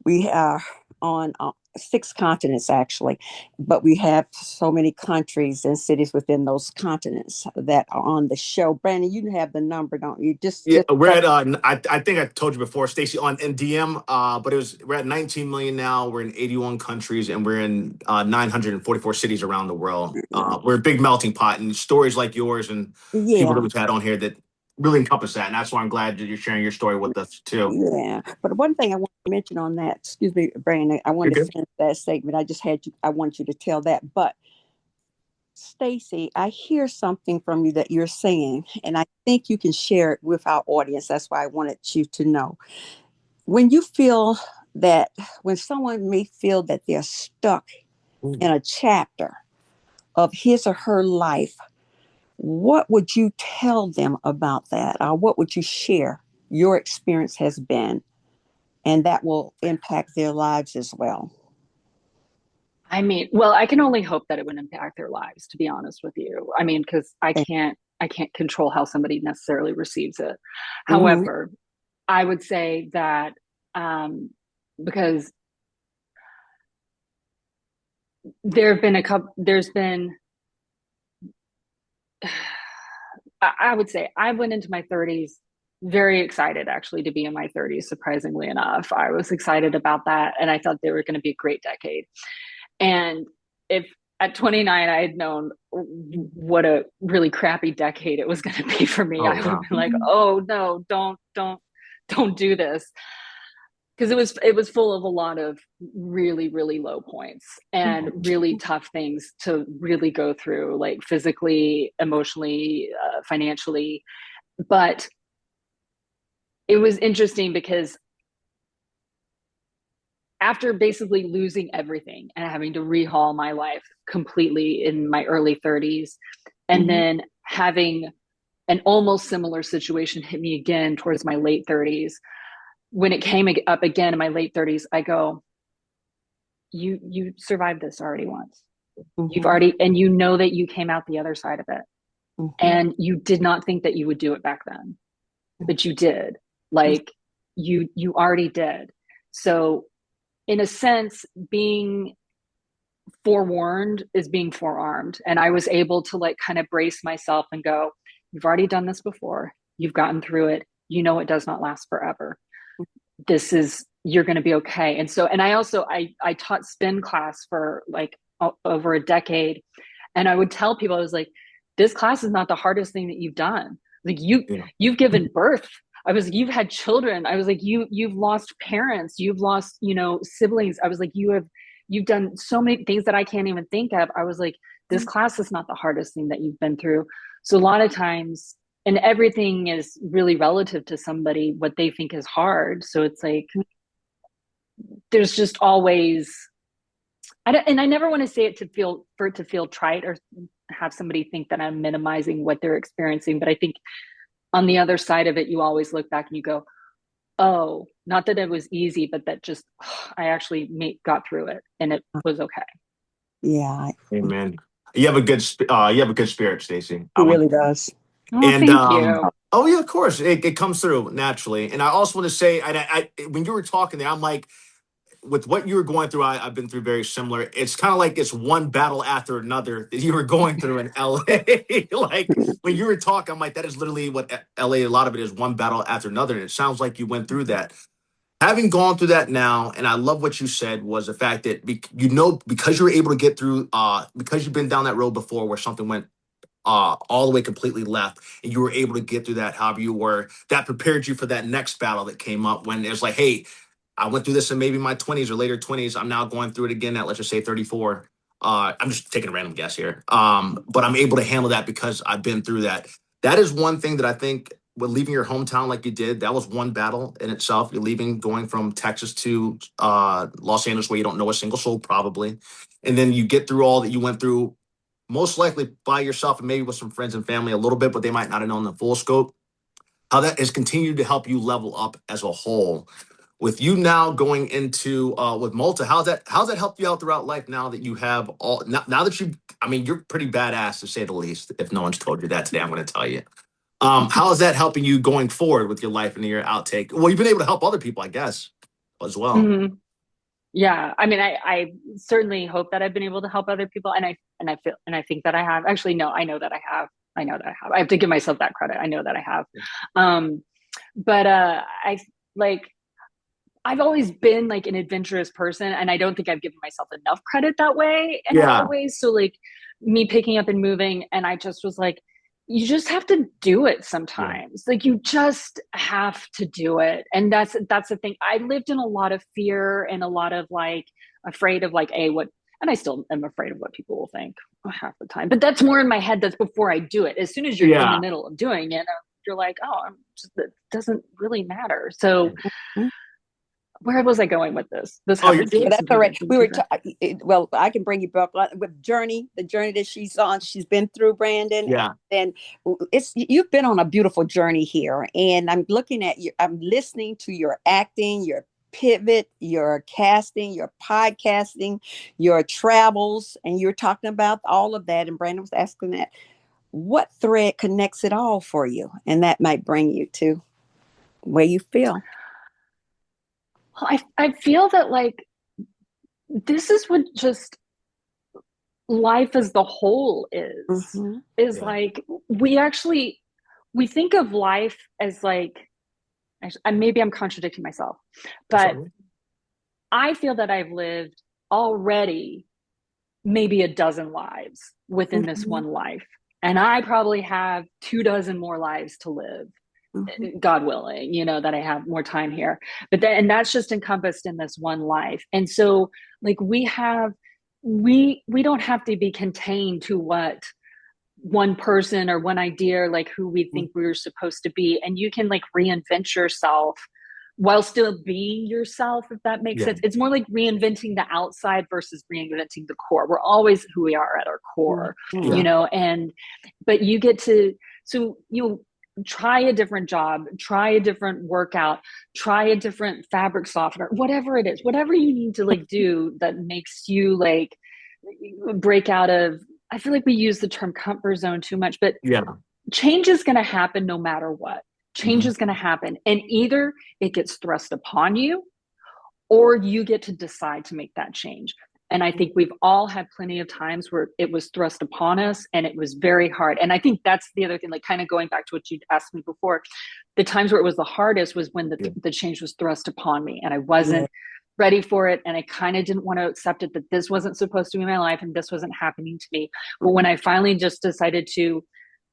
we are on 6 continents, actually, but we have so many countries and cities within those continents that are on the show. Brandon, you have the number, don't you? Yeah, Just we're tell. at I think I told you before, Stacy, on NDM, but we're at 19 million now. We're in 81 countries, and we're in 944 cities around the world. We're a big melting pot, and stories like yours and people that Yeah. we've had on here that really encompass that. And that's why I'm glad that you're sharing your story with us too. Yeah, but one thing I want to mention on that, excuse me, Brandon, I You're wanted to good. finish that statement. I just had you, I want you to tell that. But Stacy, I hear something from you that you're saying, and I think you can share it with our audience. That's why I wanted you to know. When you feel that, when someone may feel that they're stuck Ooh. in a chapter of his or her life, what would you tell them about that? Or what would you share your experience has been? And that will impact their lives as well. I mean, well, I can only hope that it would impact their lives, to be honest with you. I mean, because I can't control how somebody necessarily receives it. Mm-hmm. However, I would say that um, because there's been I would say I went into my 30s very excited actually to be in my 30s, surprisingly enough. I was excited about that, and I thought they were going to be a great decade. And if at 29 I had known what a really crappy decade it was going to be for me, Oh I would have wow. been like, oh no, don't do this. Because it was full of a lot of really, really low points and really tough things to really go through, like physically, emotionally, financially. But it was interesting because after basically losing everything and having to rehaul my life completely in my early 30s, and then having an almost similar situation hit me again towards my late 30s, when it came up again in my late 30s, I go, you survived this already once. You've already, and you know that you came out the other side of it. And you did not think that you would do it back then, but you did. Like you already did. So in a sense, being forewarned is being forearmed. And I was able to like kind of brace myself and go, you've already done this before. You've gotten through it. You know, it does not last forever. This is, you're going to be okay. And so, and I also, I taught spin class for like over a decade. And I would tell people, I was like, this class is not the hardest thing that you've done. Like you've given birth. I was like, you've had children. I was like, you've lost parents. You've lost, siblings. I was like, you've done so many things that I can't even think of. I was like, this class is not the hardest thing that you've been through. So a lot of times, and everything is really relative to somebody, what they think is hard. So it's like, there's just always, and I never want to say it for it to feel trite or have somebody think that I'm minimizing what they're experiencing. But I think on the other side of it, you always look back and you go, oh, not that it was easy, but that just, I actually got through it and it was okay. Yeah. Amen. You have a good spirit, Stacy. He really does. Oh, And thank you. oh yeah, of course, it comes through naturally. And I also want to say, when you were talking there, I'm like, with what you were going through, I've been through very similar. It's kind of like it's one battle after another that you were going through in LA. Like when you were talking, I'm like, that is literally what LA. A lot of it is one battle after another, and it sounds like you went through that. Having gone through that now, and I love what you said was the fact that because you were able to get through, because you've been down that road before where something went all the way completely left, and you were able to get through that however you were, that prepared you for that next battle that came up when it's like, hey, I went through this in maybe my 20s or later 20s. I'm now going through it again at, let's just say, 34. I'm just taking a random guess here. But I'm able to handle that because I've been through that. That is one thing that I think with leaving your hometown like you did, that was one battle in itself. You're leaving, going from Texas to Los Angeles where you don't know a single soul probably. And then you get through all that you went through, most likely by yourself and maybe with some friends and family a little bit, but they might not have known the full scope. How that has continued to help you level up as a whole. With you now going into with Malta, how's that helped you out throughout life now that you have all now that you're pretty badass to say the least. If no one's told you that today, I'm going to tell you. How is that helping you going forward with your life and your outtake? Well, you've been able to help other people, I guess, as well. Mm-hmm. Yeah, I mean, I certainly hope that I've been able to help other people, and I think that I have. Actually, no, I know that I have. I know that I have. I have to give myself that credit. I know that I have. But I like. I've always been like an adventurous person, and I don't think I've given myself enough credit that way in a lot of ways. So like me picking up and moving, and I just was like, you just have to do it sometimes. Like you just have to do it. And that's the thing. I lived in a lot of fear and a lot of like afraid of like and I still am afraid of what people will think half the time. But that's more in my head. That's before I do it. As soon as you're in the middle of doing it, you're like, oh, it doesn't really matter. So where was I going with this? This happens. That's all right. We were well. I can bring you back with the journey that she's on. She's been through, Brandon. Yeah, and you've been on a beautiful journey here. And I'm looking at you. I'm listening to your acting, your pivot, your casting, your podcasting, your travels, and you're talking about all of that. And Brandon was asking that, what thread connects it all for you, and that might bring you to where you feel. I feel that like this is what just life as the whole is like we actually we think of life as like, maybe I'm contradicting myself, That's but all right. I feel that I've lived already maybe a dozen lives within this Mhm, one life. And I probably have 2 dozen more lives to live, mhm, God willing, that I have more time here. But then, and that's just encompassed in this one life. And so like we don't have to be contained to what one person or one idea or like who we think we're supposed to be. And you can like reinvent yourself while still being yourself, if that makes Yeah. sense. It's more like reinventing the outside versus reinventing the core. We're always who we are at our core, Yeah. mhm, and but you get to, so try a different job, try a different workout, try a different fabric softener, whatever it is, whatever you need to like do that makes you like break out of, I feel like we use the term comfort zone too much, but Yeah. change is going to happen no matter what. Change Hmm. is going to happen. And either it gets thrust upon you or you get to decide to make that change. And I think we've all had plenty of times where it was thrust upon us and it was very hard. And I think that's the other thing, like kind of going back to what you asked me before, the times where it was the hardest was when Yeah. the change was thrust upon me and I yeah, wasn't ready for it. And I kind of didn't want to accept it, that this wasn't supposed to be my life and this wasn't happening to me. But when I finally just decided to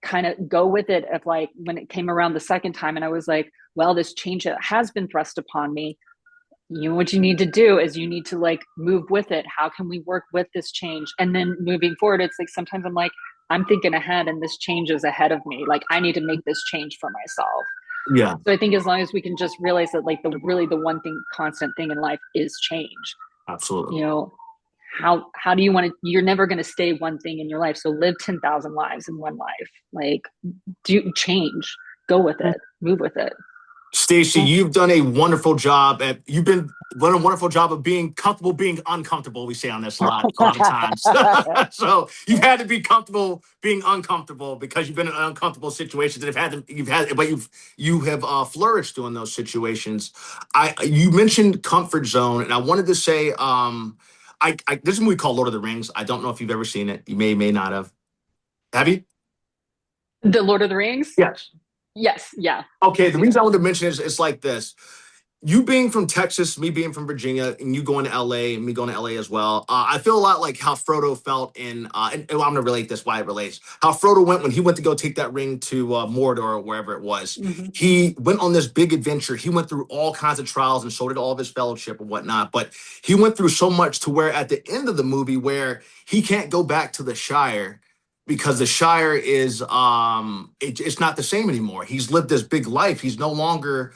kind of go with it, of like when it came around the second time and I was like, well, this change has been thrust upon me, what you need to do is you need to like move with it. How can we work with this change? And then moving forward, it's like sometimes I'm like, I'm thinking ahead and this change is ahead of me. Like I need to make this change for myself. Yeah. So I think as long as we can just realize that like the one thing, constant thing in life is change. Absolutely. You know, how do you want to, you're never going to stay one thing in your life. So live 10,000 lives in one life. Like do change, go with it, move with it. Stacy, you've done a wonderful job you've been done a wonderful job of being comfortable being uncomfortable. We say on this a lot of times. So you've had to be comfortable being uncomfortable because you've been in uncomfortable situations that you have flourished during those situations. You mentioned comfort zone, and I wanted to say, this is a movie called Lord of the Rings. I don't know if you've ever seen it. You may not have. Have you? The Lord of the Rings. Yes. Yes. Yeah. Okay, I've the seen reason it. I wanted to mention is it's like this. You being from Texas, me being from Virginia, and you going to LA, and me going to LA as well. I feel a lot like how Frodo felt and I'm gonna relate this why it relates. How Frodo went when he went to go take that ring to Mordor or wherever it was. Mm-hmm. He went on this big adventure. He went through all kinds of trials, and so did all of his fellowship and whatnot. But he went through so much to where at the end of the movie, where he can't go back to the Shire because the Shire is it's not the same anymore. He's lived this big life. He's no longer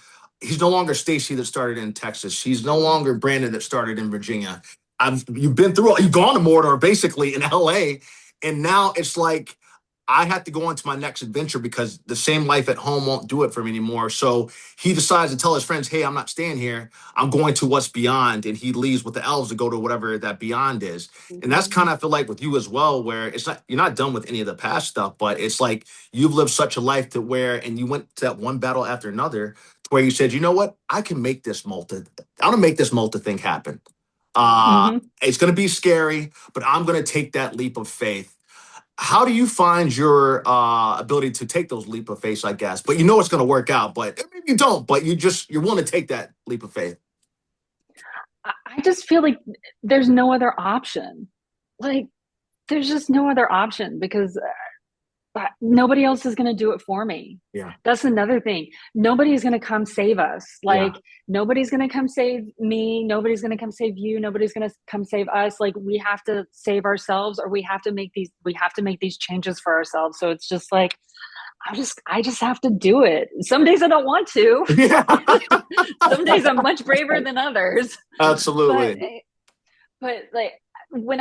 Stacy that started in Texas. He's no longer Brandon that started in Virginia. You've been through you've gone to Mordor basically in LA, and now it's like I have to go on to my next adventure because the same life at home won't do it for me anymore. So he decides to tell his friends, "Hey, I'm not staying here. I'm going to what's beyond," and he leaves with the elves to go to whatever that beyond is. And that's kind of I feel like with you as well, where it's not you're not done with any of the past stuff, but it's like you've lived such a life to where, and you went to that one battle after another where you said, you know what, I can make this I'm gonna make this Malta thing happen. Mm-hmm. It's gonna be scary, but I'm gonna take that leap of faith. How do you find your ability to take those leap of faith, I guess? But you know it's gonna work out, but maybe you don't, but you're willing to take that leap of faith. I just feel like there's no other option. Like there's just no other option because nobody else is going to do it for me. Yeah. That's another thing. Nobody's going to come save us. Yeah. Like nobody's going to come save me. Nobody's going to come save you. Nobody's going to come save us. Like we have to save ourselves, or we have to make these changes for ourselves. So it's just like, I just have to do it. Some days I don't want to. Yeah. Some days I'm much braver than others. But Absolutely. like when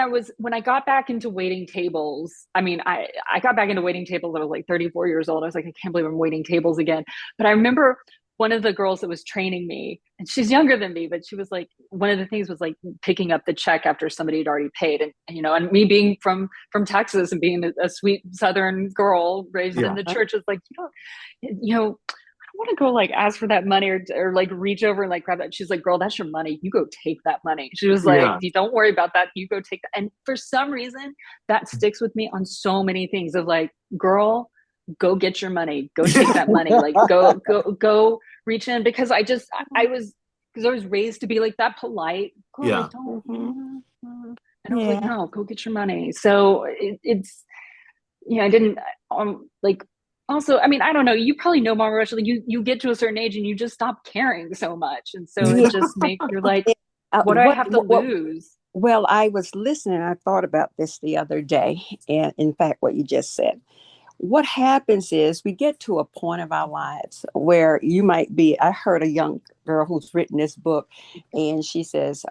I got back into waiting tables, I mean, I got back into waiting tables. I was like 34 years old. I was like, I can't believe I'm waiting tables again. But I remember one of the girls that was training me, and she's younger than me, but she was like, one of the things was like picking up the check after somebody had already paid. And, and me being from Texas and being a sweet Southern girl raised in Yeah. the church was like, I want to go like ask for that money or like reach over and like grab that. She's like, girl, that's your money. You go take that money. She was like, Yeah. you don't worry about that. You go take that. And for some reason that sticks with me on so many things of like, girl, go get your money, go take that money, like go reach in, because I was, because I was raised to be like that polite, go Yeah. like, don't, and I was like, Yeah. no, go get your money. So it's, I didn't, like, also, I mean, I don't know, you probably know, Mama Rush, like you get to a certain age and you just stop caring so much. And so it Yeah. just you're like, It- what do I have to lose? well, I was listening. I thought about this the other day, and in fact, what you just said. What happens is we get to a point of our lives where you might be. I heard a young girl who's written this book, and she says,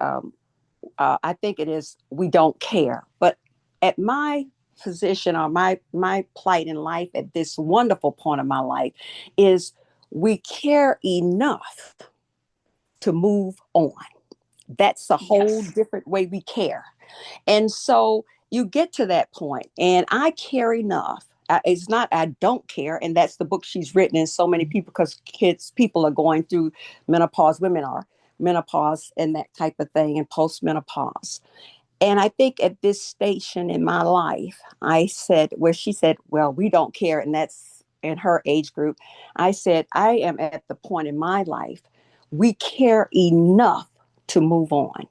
I think it is, we don't care. But at my position, or my plight in life at this wonderful point of my life, is we care enough to move on. That's a whole Yes. different way we care. And so you get to that point, and I care enough. It's not I don't care, and that's the book she's written. And so many people, because people are going through menopause, women are menopause and that type of thing, and postmenopause. And I think at this station in my life, I said, where she said, well, we don't care, and that's in her age group. I said, I am at the point in my life, we care enough to move on.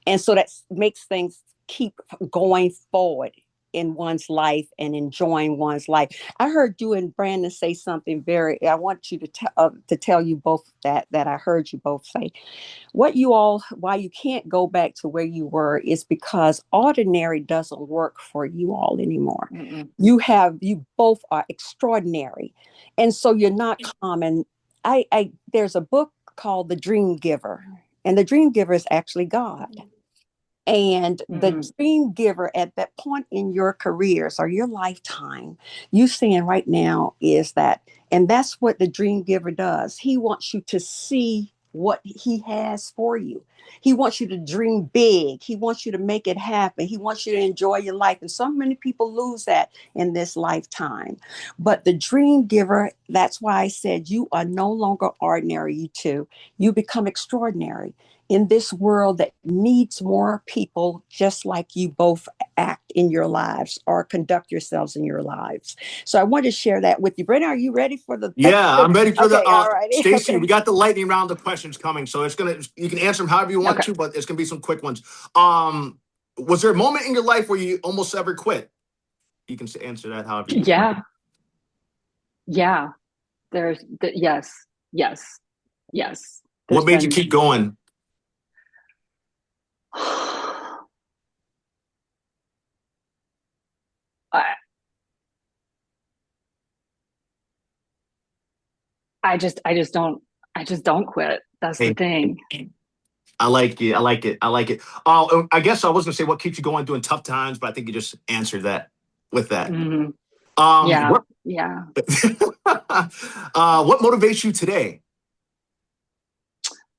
And so that makes things keep going forward in one's life and enjoying one's life. I heard you and Brandon say something I want you to tell you both that I heard you both say. Why you can't go back to where you were is because ordinary doesn't work for you all anymore. Mm-mm. You both are extraordinary. And so you're not common. There's a book called The Dream Giver, and the dream giver is actually God. And the dream giver at that point in your careers or your lifetime, you saying right now is that, and that's what the dream giver does. He wants you to see what he has for you. He wants you to dream big. He wants you to make it happen. He wants you to enjoy your life. And so many people lose that in this lifetime. But the dream giver, that's why I said you are no longer ordinary, you two. You become extraordinary in this world that needs more people just like you both act in your lives or conduct yourselves in your lives. So I want to share that with you. Brenna, are you ready for the Yeah, I'm ready for the okay, all righty. Stacy, Okay. we got the lightning round of questions coming. So you can answer them however you want Okay. to, but it's gonna be some quick ones. Was there a moment in your life where you almost ever quit? You can answer that however you want. Yeah. Yeah. Yes. Yes. Yes. What There's made you been, keep going? I, I just don't quit. That's the Hey, thing. I like it. I like it. I like it. Oh, I guess I was gonna say what keeps you going during tough times, but I think you just answered that with that. Hmm. Yeah. What Yeah. what motivates you today?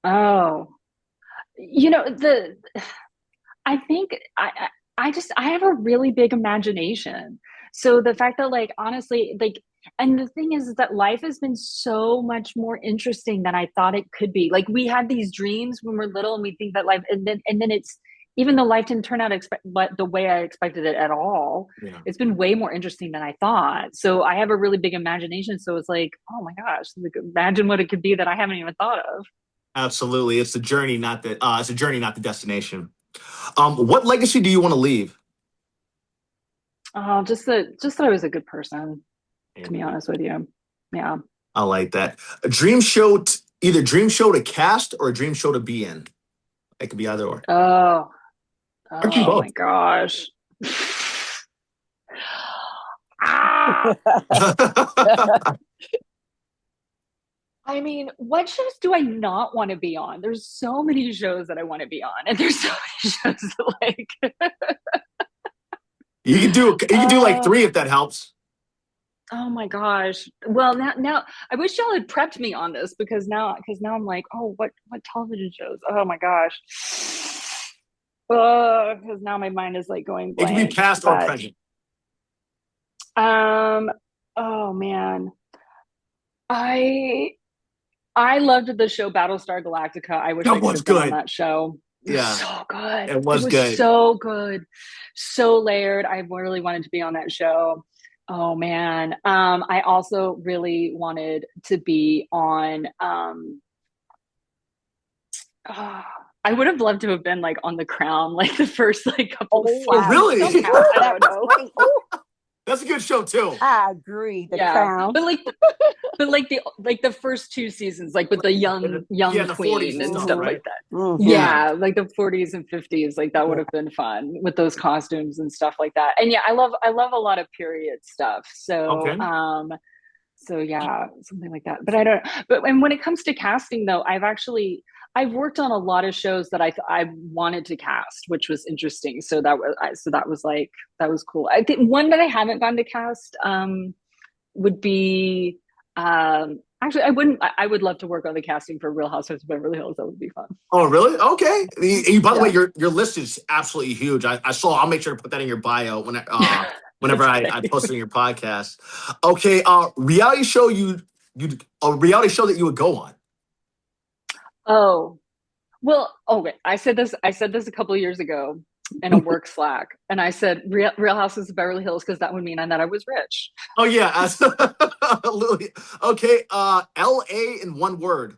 Oh, the I think I have a really big imagination. So the fact that, like, honestly, like, and the thing is that life has been so much more interesting than I thought it could be. Like, we had these dreams when we're little and we think that life, and then it's, even though life didn't turn out but the way I expected it at all, Yeah. it's been way more interesting than I thought. So I have a really big imagination. So it's like, oh my gosh, like, imagine what it could be that I haven't even thought of. Absolutely. It's the journey, not the it's a journey, not the destination. What legacy do you want to leave? Oh, just that I was a good person, to be honest with you. Yeah. I like that. A either dream show to cast or a dream show to be in. It could be either or. Oh, Aren't you oh both? my gosh. Ah, I mean, what shows do I not want to be on? There's so many shows that I want to be on, and there's so many shows that, like, you can do like uh, three if that helps. oh my gosh. Well, now I wish y'all had prepped me on this, because now I'm like, oh, what television shows? Oh my gosh. Because now my mind is like going It can be blank. past or But present. um, oh man, I I loved the show Battlestar Galactica. I wish I That could was have been on good. that show. It was Yeah, so good. it It was was good. so good, so layered. I really wanted to be on that show. Oh man. I also really wanted to be on ah, I would have loved to have been like on The Crown, like the first like couple of Oh, Oh, I seasons. Still really? agree. count. I That don't was know. great. Ooh, That's a good show too. I agree. The Yeah. Crown. But like the first two seasons, like with the Yeah, young in the 40s queen and and stuff, stuff Hmm. like right? that. Hmm. Yeah. Yeah, like the 40s and 50s, like that would Yeah. have been fun with those costumes and stuff like that. And yeah, I love a lot of period stuff. So Okay. yeah, something like that. But I don't. But and when it comes to casting, though, I've worked on a lot of shows that I wanted to cast, which was interesting. That was cool. I think one that I haven't gone to cast would be actually I wouldn't. I would love to work on the casting for Real Housewives of Beverly Hills. That would be fun. Oh, really? Okay. By the way, Yeah. your list is absolutely huge. I saw. I'll make sure to put that in your bio whenever I Thanks. post it in your podcast. Okay. Reality show you a reality show that you would go on. Oh, well, okay. I said this a couple of years ago in a work Slack, and I said Real Houses of Beverly Hills because that would mean that I was rich. Oh yeah. Literally. Okay. L.A. in one word.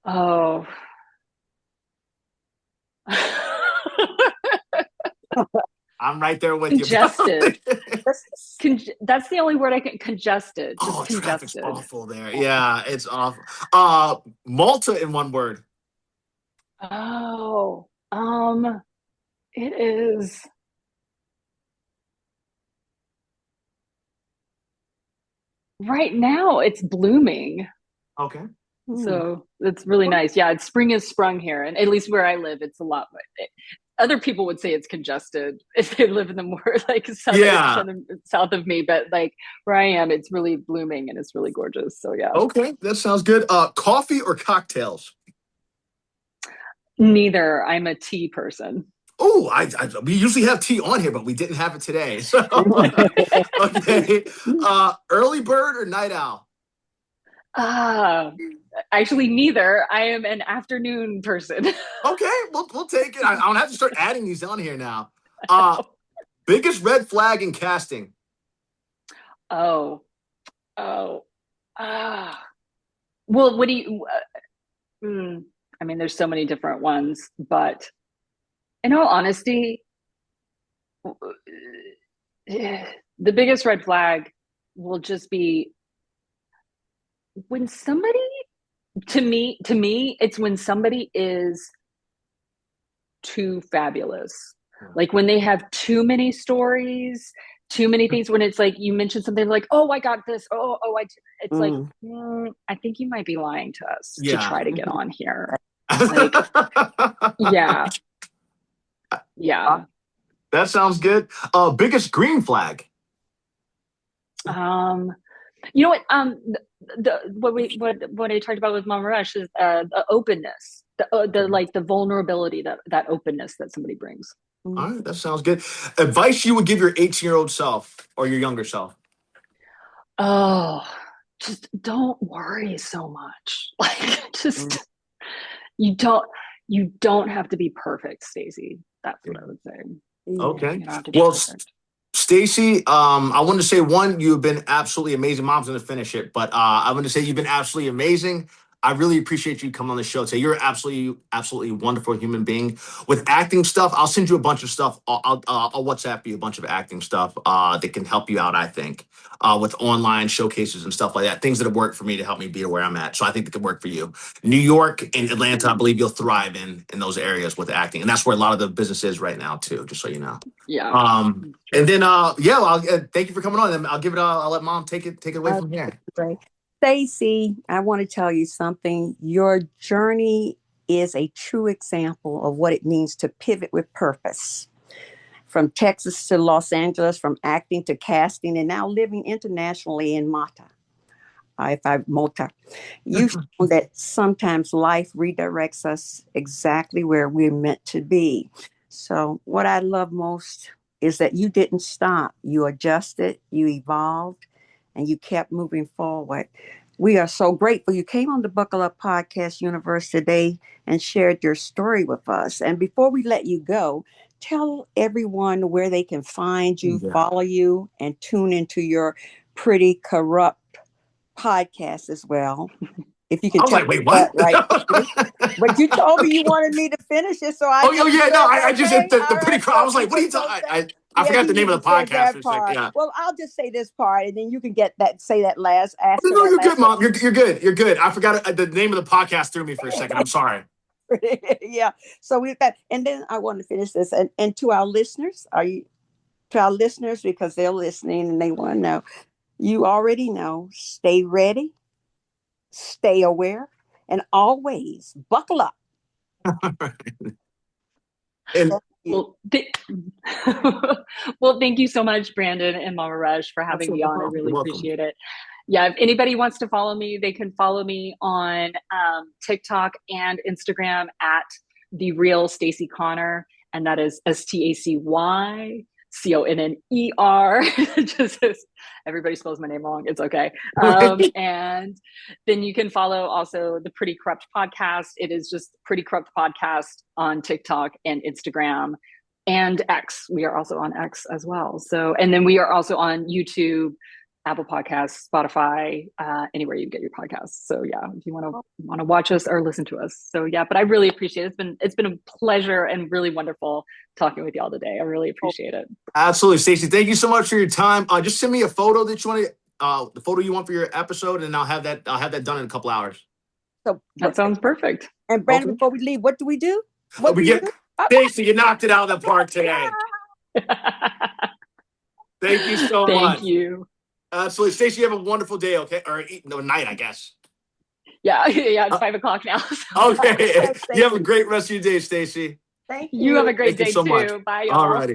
Oh. I'm right there with you. Congested. That's- That's the only word I can. Congested. Just Oh, traffic's congested. awful there. Yeah, it's awful. Malta in one word. Oh, it is right now. It's blooming, Okay. Hmm. so it's really nice. Yeah, it's spring is sprung here, and at least where I live, it's a lot. Other people would say it's congested if they live in the more like Yeah. southern south of me, but like where I am, it's really blooming and it's really gorgeous. So yeah, Okay, that sounds good. Coffee or cocktails? neither. I'm a tea person. Oh, we usually have tea on here, but we didn't have it today. So okay. Early bird or night owl? Ah, actually, neither. I am an afternoon person. Okay, we'll take it. I don't have to start adding these on here now. Uh, Biggest red flag in casting. Oh, oh, ah. Well, what do you? I mean, there's so many different ones, but in all honesty, the biggest red flag will just be when somebody, to me, it's when somebody is too fabulous. Like when they have too many stories, too many things. When it's like you mentioned something like, "Oh, I got this." Oh, I. It's like, Mm. I think you might be lying to us to Yeah. try to get on here. Like, yeah, yeah. That sounds good. Biggest green flag. Um, you know what? What I talked about with Mama Rush is the openness, the like the vulnerability that openness that somebody brings. All right, that sounds good. Advice you would give your 18-year-old self or your younger self. Oh, just don't worry so much. Like, Mm. just you don't you don't have to be perfect, Stacey. That's what I would say. Yeah. Okay. You don't have to be Well, perfect. Stacy, I wanted to say one, you've been absolutely amazing. Mom's gonna finish it, but I want to say you've been absolutely amazing. I really appreciate you coming on the show today. You're absolutely wonderful human being. With acting stuff, I'll send you a bunch of stuff. I'll WhatsApp you a bunch of acting stuff that can help you out. I think with online showcases and stuff like that, things that have worked for me to help me be where I'm at. So I think it could work for you. New York and Atlanta, I believe you'll thrive in those areas with acting, and that's where a lot of the business is right now too. Just so you know. Yeah. And then yeah, well, thank you for coming on. And I'll give it. I'll let Mom take it away from here. Great. Stacy, I want to tell you something. Your journey is a true example of what it means to pivot with purpose. From Texas to Los Angeles, from acting to casting, and now living internationally in Malta. If I Malta, you show that sometimes life redirects us exactly where we're meant to be. So, what I love most is that you didn't stop. You adjusted, you evolved, and you kept moving forward. We are so grateful you came on the Buckle Up Podcast Universe today and shared your story with us. And before we let you go, tell everyone where they can find you, Yeah. follow you, and tune into your Pretty Corrupt podcast as well. If you can I was tell like, wait, that what? right. But you told me you wanted me to finish it, so I Oh, yeah, no, I just hit the All pretty. right, I so was he like, what are you just talking? said, I yeah, forgot he the name of just the said podcast for that a second. part. Yeah. Well, I'll just say this part, and then you can get that. Say that last. Ask for No, that you're good, last Mom. You're good. You're good. I forgot the name of the podcast threw me for a second. I'm sorry. Yeah. So we've got, and then I want to finish this, and to our listeners, to our listeners, because they're listening and they want to know. You already know. Stay ready, stay aware, and always buckle up. And Well, well, thank you so much, Brandon and Mama Rush, for having me absolutely, no on. I problem. really You're welcome. appreciate it. Yeah, if anybody wants to follow me, they can follow me on TikTok and Instagram at the real Stacy Conner, and that is StacyConner. Just everybody spells my name wrong. It's okay. And then you can follow also the Pretty Corrupt podcast. It is just Pretty Corrupt podcast on TikTok and Instagram and X. We are also on X as well. So, and then we are also on YouTube, Apple Podcasts, Spotify, anywhere you get your podcasts. So yeah, if you want to watch us or listen to us. So yeah, but I really appreciate it. It's been a pleasure and really wonderful talking with y'all today. I really appreciate it. Absolutely, Stacy. Thank you so much for your time. Just send me a photo that you want to, the photo you want for your episode, and I'll have that done in a couple hours. So That sounds perfect. And Brandon, Okay. before we leave, what do we do? What We do you get do? Stacy. You knocked it out of the park today. Thank you so much. Thank you. Absolutely, Stacy. You have a wonderful day. Okay, or no, night, I guess. Yeah, it's 5 o'clock now. So. Okay. You have a great rest of your day, Stacy. Thank You have a great Thank you day so too. much. Bye, All y'all. righty.